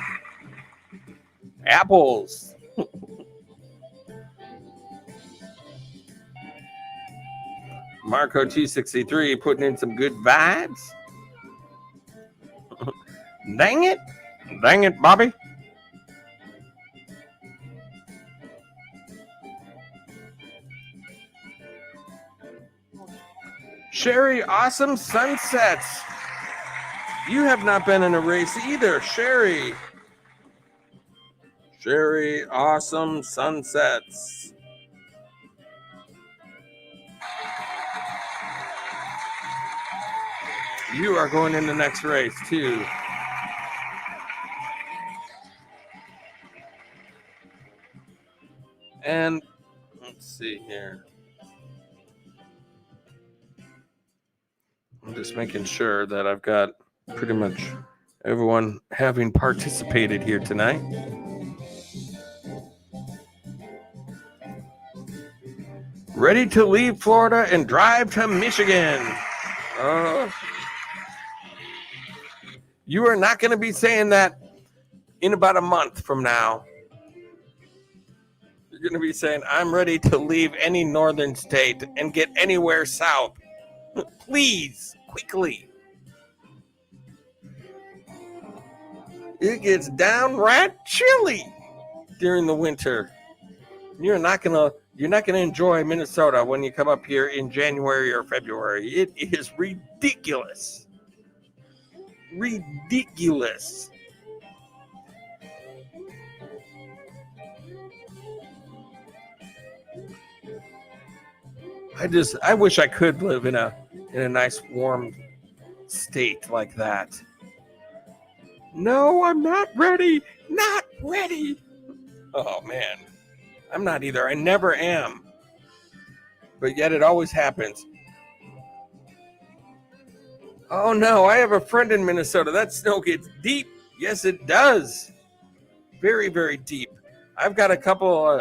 A: Apples. Marco T63 putting in some good vibes. Dang it. Dang it, Bobby. Sherry, awesome sunsets. You have not been in a race either, Sherry. Sherry, awesome sunsets. You are going in the next race too. And let's see here. I'm just making sure that I've got pretty much everyone having participated here tonight. Ready to leave Florida and drive to Michigan. You are not going to be saying that in about a month from now. You're going to be saying, I'm ready to leave any northern state and get anywhere south. Please, quickly. It gets downright chilly during the winter. You're not gonna enjoy Minnesota when you come up here in January or February. It is ridiculous. Ridiculous. I wish I could live in a nice warm state like that. No, I'm not ready. Not ready. Oh man. I'm not either. I never am. But yet it always happens. Oh no, I have a friend in Minnesota. That snow gets deep. Yes, it does. Very, very deep. I've got a couple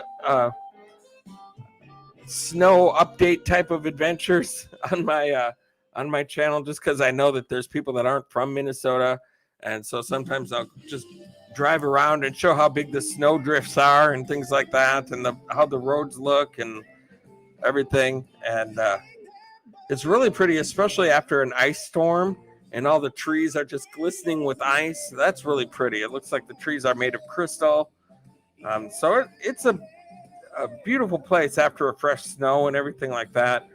A: snow update type of adventures on my channel, just because I know that there's people that aren't from Minnesota, and so sometimes I'll just drive around and show how big the snow drifts are and things like that, and how the roads look and everything. And it's really pretty, especially after an ice storm and all the trees are just glistening with ice. That's really pretty. It looks like the trees are made of crystal. So it's a beautiful place after a fresh snow and everything like that.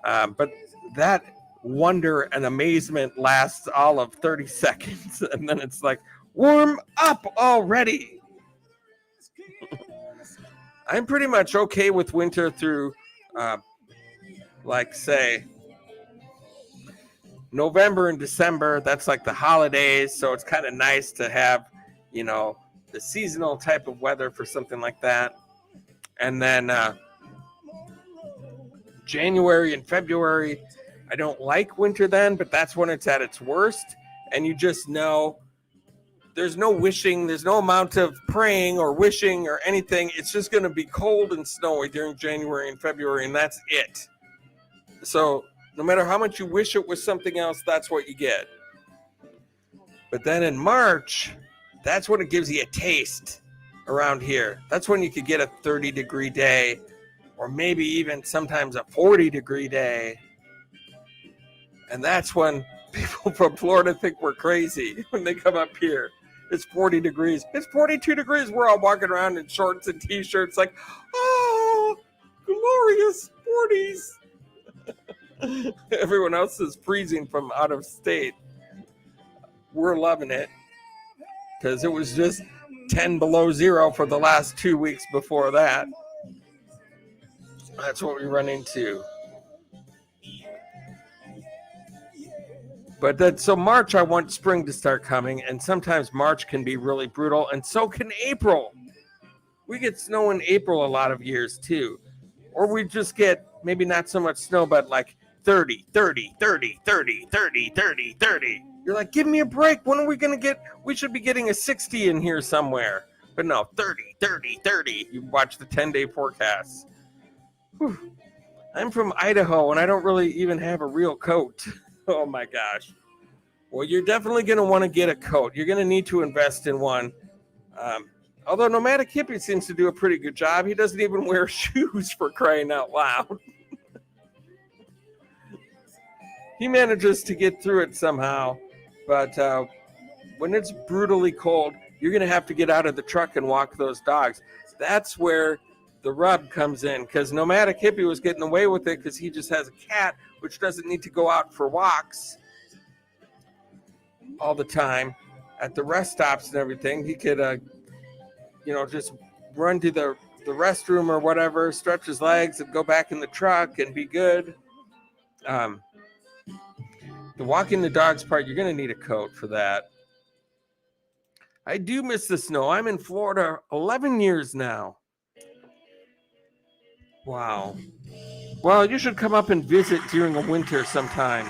A: But that wonder and amazement lasts all of 30 seconds. And then it's like, warm up already. I'm pretty much okay with winter through, like, say, November and December. That's like the holidays. So it's kind of nice to have, the seasonal type of weather for something like that. And then January and February, I don't like winter then, but that's when it's at its worst. And you just know there's no wishing, there's no amount of praying or wishing or anything. It's just going to be cold and snowy during January and February, and that's it. So no matter how much you wish it was something else, that's what you get. But then in March, that's when it gives you a taste around here. That's when you could get a 30-degree day, or maybe even sometimes a 40-degree day. And that's when people from Florida think we're crazy when they come up here. It's 40 degrees. It's 42 degrees. We're all walking around in shorts and t-shirts like, oh, glorious 40s. Everyone else is freezing from out of state. We're loving it because it was just 10 below zero for the last 2 weeks before that. That's what we run into. But so March, I want spring to start coming, and sometimes March can be really brutal, and so can April. We get snow in April a lot of years too. Or we just get maybe not so much snow, but like 30, 30, 30, 30, 30, 30, 30. You're like, give me a break. When are we going to get, we should be getting a 60 in here somewhere. But no, 30, 30, 30. You watch the 10-day forecast. Whew. I'm from Idaho, and I don't really even have a real coat. Oh my gosh. Well, you're definitely going to want to get a coat. You're going to need to invest in one. Although Nomadic Hippie seems to do a pretty good job. He doesn't even wear shoes, for crying out loud. He manages to get through it somehow. But when it's brutally cold, you're going to have to get out of the truck and walk those dogs. That's where the rub comes in, because Nomadic Hippie was getting away with it because he just has a cat, which doesn't need to go out for walks all the time at the rest stops and everything. He could, just run to the restroom or whatever, stretch his legs and go back in the truck and be good. The walking the dogs part, you're going to need a coat for that. I do miss the snow. I'm in Florida 11 years now. Wow. Well, you should come up and visit during the winter sometime.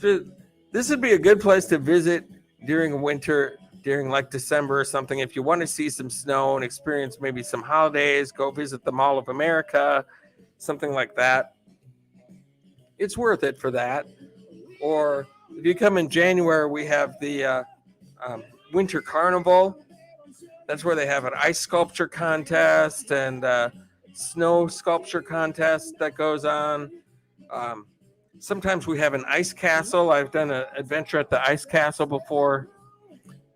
A: This would be a good place to visit during winter, during like December or something. If you want to see some snow and experience maybe some holidays, go visit the Mall of America, something like that. It's worth it for that. Or if you come in January, we have the Winter Carnival. That's where they have an ice sculpture contest and snow sculpture contest that goes on. Sometimes we have an ice castle. I've done an adventure at the ice castle before.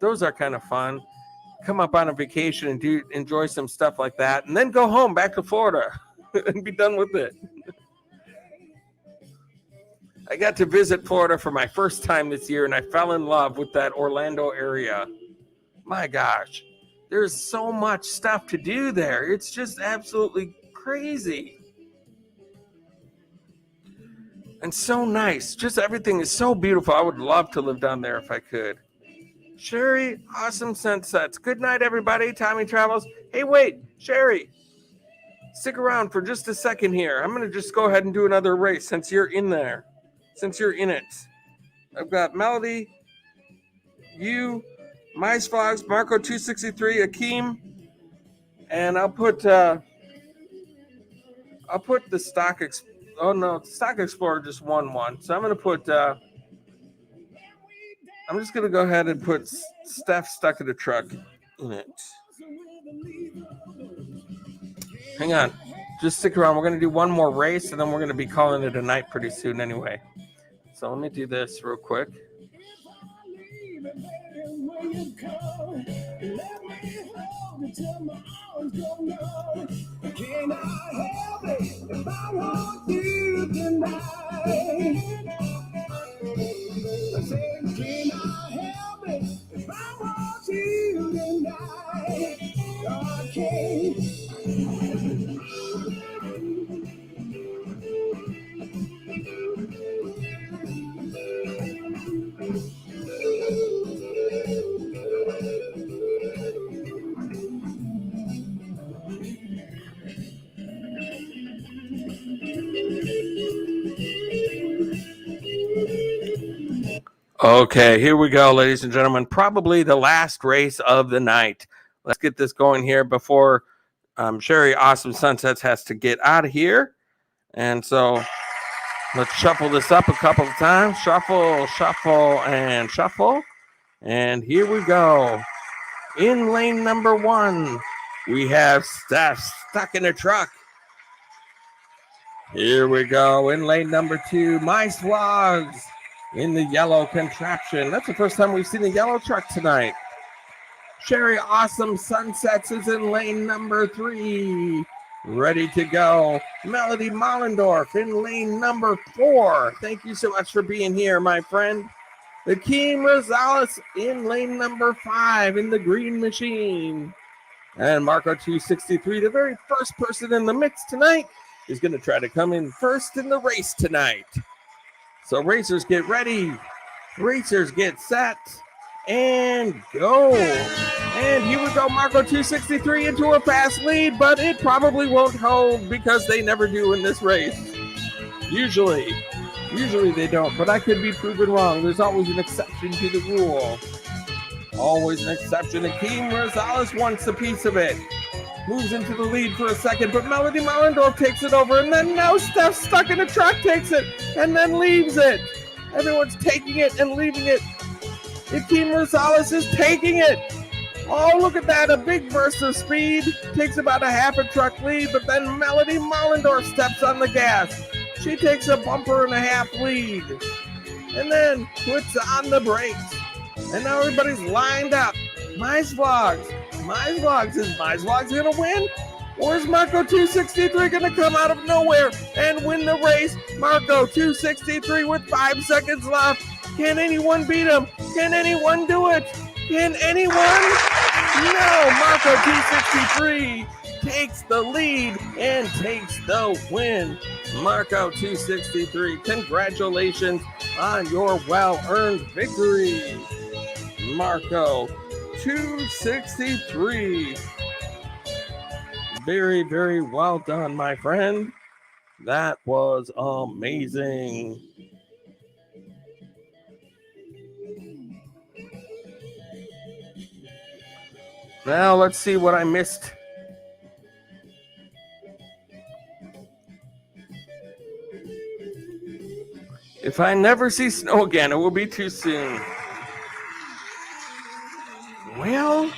A: Those are kind of fun. Come up on a vacation and enjoy some stuff like that, and then go home back to Florida and be done with it. I got to visit Florida for my first time this year, and I fell in love with that Orlando area. My gosh, there's so much stuff to do there. It's just absolutely crazy. And so nice. Just everything is so beautiful. I would love to live down there if I could. Sherry, awesome sunsets. Good night, everybody. Tommy Travels. Hey, wait, Sherry. Stick around for just a second here. I'm going to just go ahead and do another race since you're in there. Since you're in it. I've got Melody, you, Mice Vlogs, Marco263, Akeem, and I'll put the Stock Explorer just won one. So I'm going to put I'm just going to go ahead and put Steph Stuck in the Truck in it. Hang on. Just stick around. We're going to do one more race, and then we're going to be calling it a night pretty soon anyway. So let me do this real quick. Okay, here we go, ladies and gentlemen. Probably the last race of the night. Let's get this going here before Sherry Awesome Sunsets has to get out of here. And so let's shuffle this up a couple of times. Shuffle, shuffle, and shuffle. And here we go. In lane number 1, we have Steph Stuck in a Truck. Here we go. In lane number 2, Mice Vlogs. In the yellow contraption. That's the first time we've seen a yellow truck tonight. Sherry Awesome Sunsets is in lane number 3. Ready to go. Melody Mollendorf in lane number 4. Thank you so much for being here, my friend. Akeem Rosales in lane number 5 in the green machine. And Marco 263, the very first person in the mix tonight, is going to try to come in first in the race tonight. So racers get ready. Racers get set. And go. And here we go, Marco 263 into a fast lead, but it probably won't hold because they never do in this race. Usually they don't, but I could be proven wrong. There's always an exception to the rule. Always an exception. Akeem Rosales wants a piece of it. Moves into the lead for a second, but Melody Mollendorf takes it over, and then now Steph Stuck in the Truck takes it, and then leaves it. Everyone's taking it and leaving it. Akeem Rosales is taking it. Oh, look at that, a big burst of speed. Takes about a half a truck lead, but then Melody Mollendorf steps on the gas. She takes a bumper and a half lead, and then puts on the brakes. And now everybody's lined up. Mize Vlogs. Is Mize Vlogs going to win? Or is Marco 263 going to come out of nowhere and win the race? Marco 263 with 5 seconds left. Can anyone beat him? Can anyone do it? Can anyone? No, Marco 263 takes the lead and takes the win. Marco 263, congratulations on your well-earned victory. Marco 263. Very, very well done, my friend. That was amazing. Now let's see what I missed. If I never see snow again, it will be too soon. Well,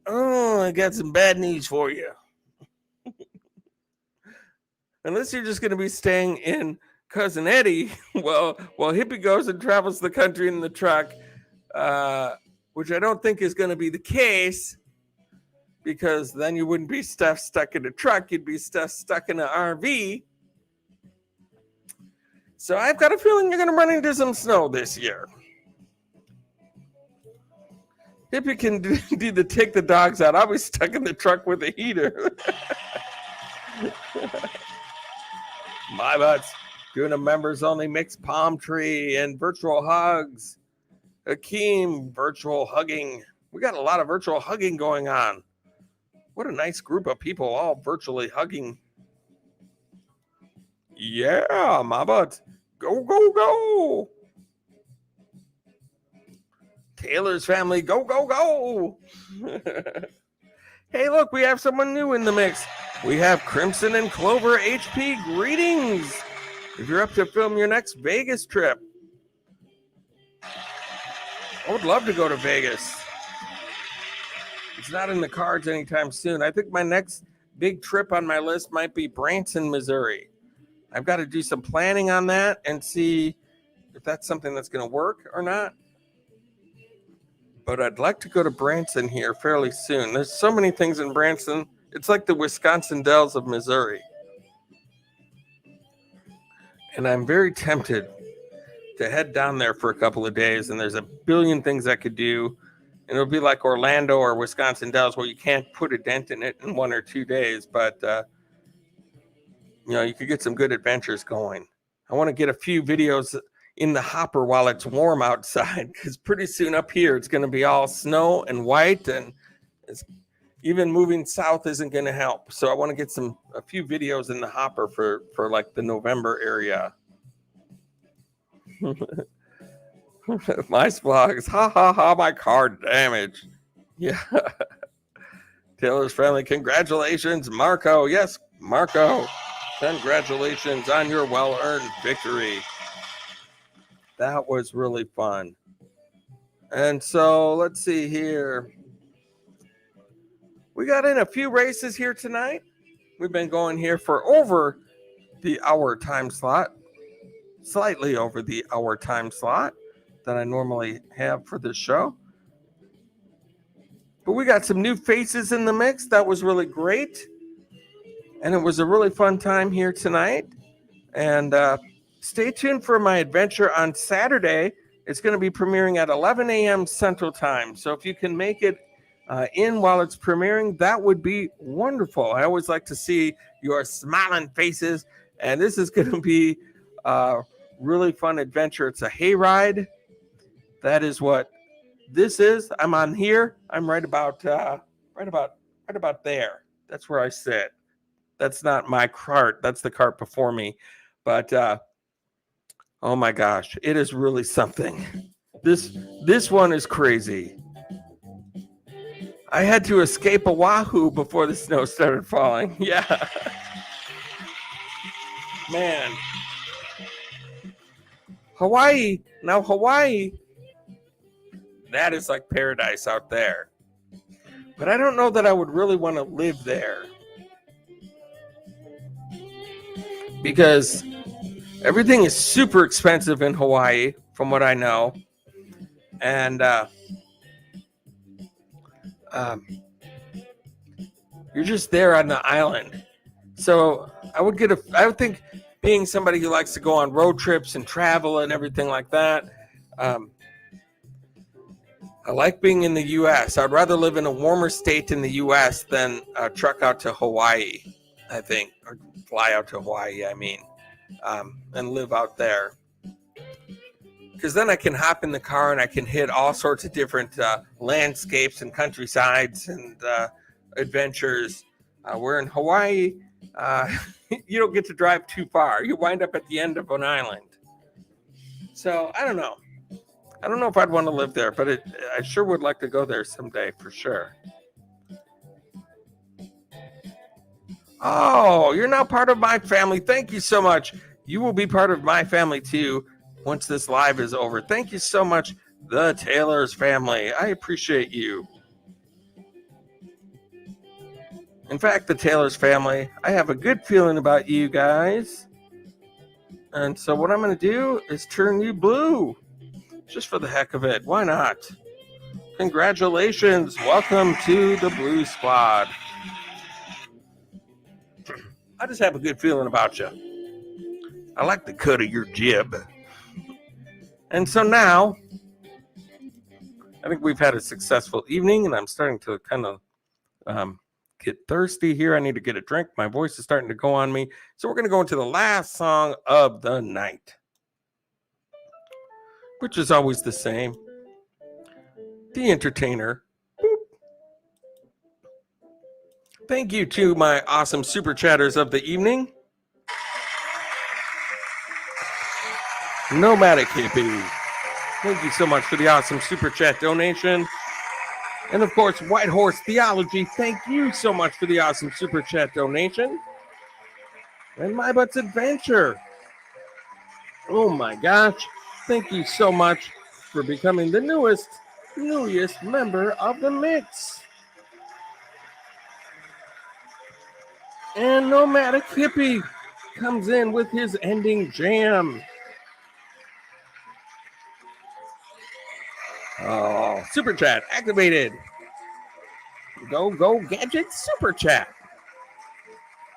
A: I got some bad news for you. Unless you're just going to be staying in Cousin Eddie, while Hippie goes and travels the country in the truck, which I don't think is going to be the case, because then you wouldn't be stuck in a truck, you'd be stuck in an RV. So I've got a feeling you're going to run into some snow this year. Hippie can do the take the dogs out. I'll be stuck in the truck with a heater. My butts doing a members only mixed palm tree and virtual hugs. Akeem virtual hugging. We got a lot of virtual hugging going on. What a nice group of people all virtually hugging. Yeah, my butt. Go, go, go. Taylor's family, go, go, go. Hey, look, we have someone new in the mix. We have Crimson and Clover HP. Greetings. If you're up to film your next Vegas trip, I would love to go to Vegas. It's not in the cards anytime soon. I think my next big trip on my list might be Branson, Missouri. I've got to do some planning on that and see if that's something that's going to work or not. But I'd like to go to Branson here fairly soon. There's so many things in Branson. It's like the Wisconsin Dells of Missouri. And I'm very tempted to head down there for a couple of days, and there's a billion things I could do. And it'll be like Orlando or Wisconsin Dells where you can't put a dent in it in 1 or 2 days, but you could get some good adventures going. I want to get a few videos in the hopper while it's warm outside, because pretty soon up here it's going to be all snow and white, and even moving south isn't going to help. So I want to get a few videos in the hopper for like the November area. My vlogs, ha ha ha, my car damaged. Yeah. Taylor's family, congratulations, Marco. Yes, Marco, congratulations on your well-earned victory. That was really fun. And so let's see here. We got in a few races here tonight. We've been going here for over the hour time slot, slightly over the hour time slot that I normally have for this show. But we got some new faces in the mix. That was really great. And it was a really fun time here tonight. And stay tuned for my adventure on Saturday. It's going to be premiering at 11 a.m. Central Time. So if you can make it in while it's premiering, that would be wonderful. I always like to see your smiling faces. And this is going to be a really fun adventure. It's a hayride. That is what this is. I'm on here. I'm right about there. That's where I sit. That's not my cart. That's the cart before me. But oh my gosh, it is really something. This one is crazy. I had to escape Oahu before the snow started falling. Yeah. Man. Hawaii. Now Hawaii, that is like paradise out there. But I don't know that I would really want to live there. Because everything is super expensive in Hawaii, from what I know. And you're just there on the island. So I would think being somebody who likes to go on road trips and travel and everything like that, I like being in the U.S. I'd rather live in a warmer state in the U.S. than truck out to Hawaii, I think, or fly out to Hawaii, I mean, and live out there. Because then I can hop in the car and I can hit all sorts of different landscapes and countrysides and adventures. Where in Hawaii, you don't get to drive too far. You wind up at the end of an island. So I don't know. I don't know if I'd want to live there, but I sure would like to go there someday for sure. Oh, you're now part of my family. Thank you so much. You will be part of my family too once this live is over. Thank you so much, the Taylor's family. I appreciate you. In fact, the Taylor's family, I have a good feeling about you guys. And so what I'm going to do is turn you blue. Just for the heck of it. Why not? Congratulations. Welcome to the Blue Squad. I just have a good feeling about you. I like the cut of your jib. And so now, I think we've had a successful evening, and I'm starting to kind of get thirsty here. I need to get a drink. My voice is starting to go on me. So we're going to go into the last song of the night, which is always the same. The Entertainer. Boop. Thank you to my awesome super chatters of the evening. Nomadic Hippie. Thank you so much for the awesome super chat donation. And of course, White Horse Theology. Thank you so much for the awesome super chat donation. And My Butts Adventure. Oh my gosh. Thank you so much for becoming the newest member of the mix. And Nomadic Hippie comes in with his ending jam. Oh, super chat activated. Go Gadget super chat.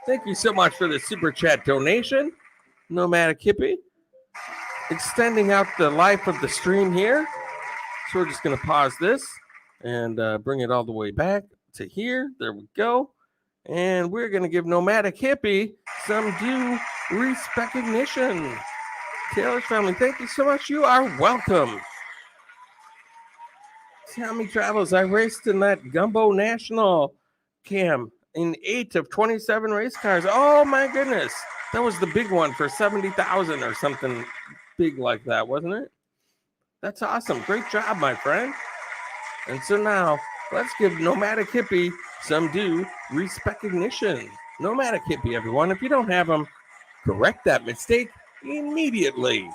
A: Thank you so much for the super chat donation, Nomadic Hippie. Extending out the life of the stream here. So we're just going to pause this and bring it all the way back to here. There we go. And we're going to give Nomadic Hippie some due recognition. Taylor's family, thank you so much. You are welcome. Tommy Travels, I raced in that Gumbo National Cam in 8 of 27 race cars. Oh my goodness. That was the big one for 70,000 or something big like that, wasn't it? That's awesome. Great job, my friend. And so now let's give Nomadic Hippie some due recognition. Nomadic Hippie, everyone. If you don't have them, correct that mistake immediately.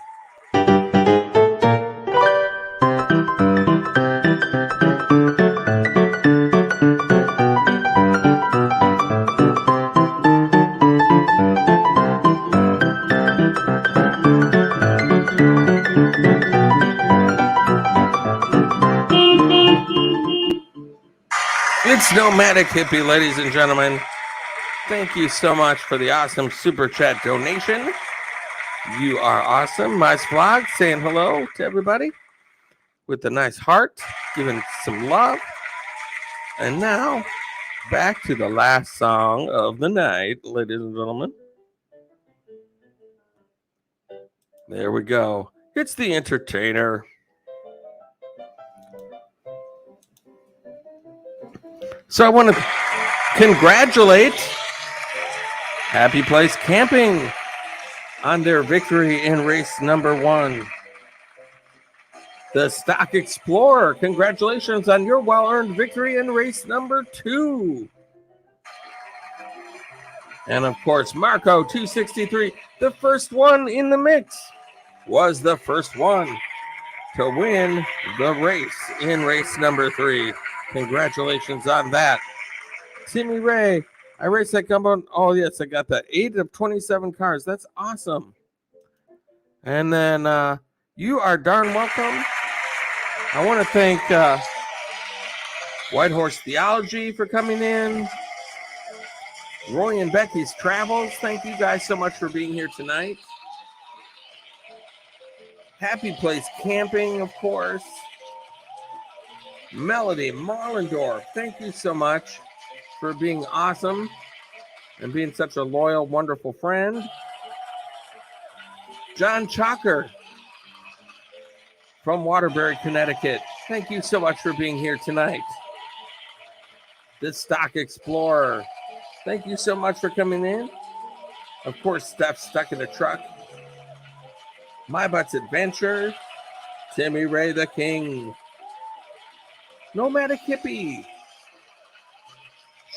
A: It's Nomadic Hippie, ladies and gentlemen. Thank you so much for the awesome super chat donation. You are awesome. Mice Vlog saying hello to everybody with a nice heart, giving some love. And now, back to the last song of the night, ladies and gentlemen. There we go. It's The Entertainer. So I want to congratulate Happy Place Camping on their victory in race number 1. The Stock Explorer, congratulations on your well-earned victory in race number 2. And of course, Marco 263, the first one in the mix, was the first one to win the race in race number 3. Congratulations on that. Timmy Ray, I raced that gumbo. Oh, yes, I got that. 8 of 27 cars. That's awesome. And then you are darn welcome. I want to thank White Horse Theology for coming in. Roy and Becky's Travels, thank you guys so much for being here tonight. Happy Place Camping, of course. Melody Marlendorf, thank you so much for being awesome and being such a loyal, wonderful friend. John Chalker from Waterbury, Connecticut, thank you so much for being here tonight. The Stock Explorer, thank you so much for coming in. Of course, Steph Stuck in a Truck. My Butts Adventure. Timmy Ray the King. Nomadic Hippie.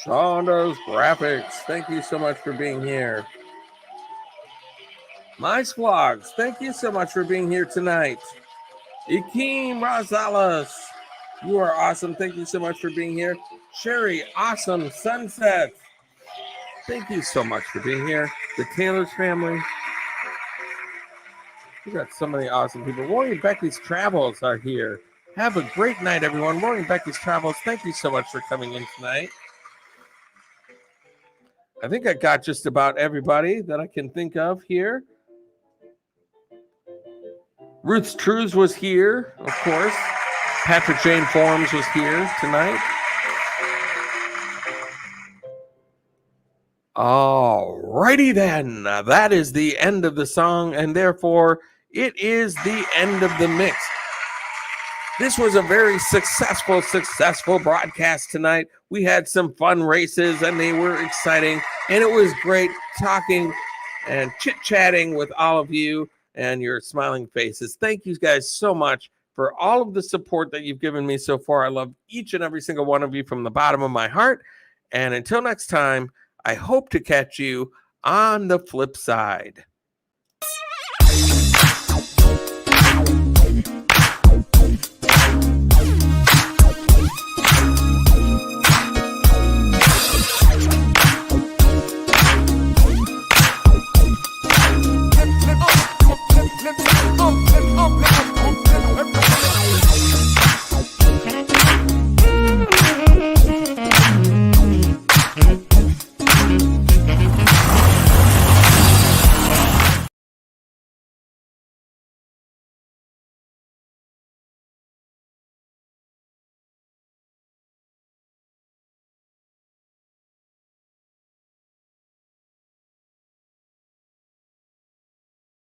A: Shonda's Graphics. Thank you so much for being here. Mice Vlogs. Thank you so much for being here tonight. Ikeem Rosales. You are awesome. Thank you so much for being here. Sherry Awesome Sunset. Thank you so much for being here. The Taylor's family. We got so many awesome people. Rory and Becky's Travels are here. Have a great night, everyone. Rory and Becky's Travels, thank you so much for coming in tonight. I think I got just about everybody that I can think of here. Ruth's Trues was here, of course. Patrick Jane Forms was here tonight. All righty then. That is the end of the song, and therefore it is the end of the mix. This was a very successful broadcast tonight. We had some fun races, and they were exciting, and it was great talking and chit-chatting with all of you and your smiling faces. Thank you guys so much for all of the support that you've given me so far. I love each and every single one of you from the bottom of my heart. And until next time, I hope to catch you on the flip side.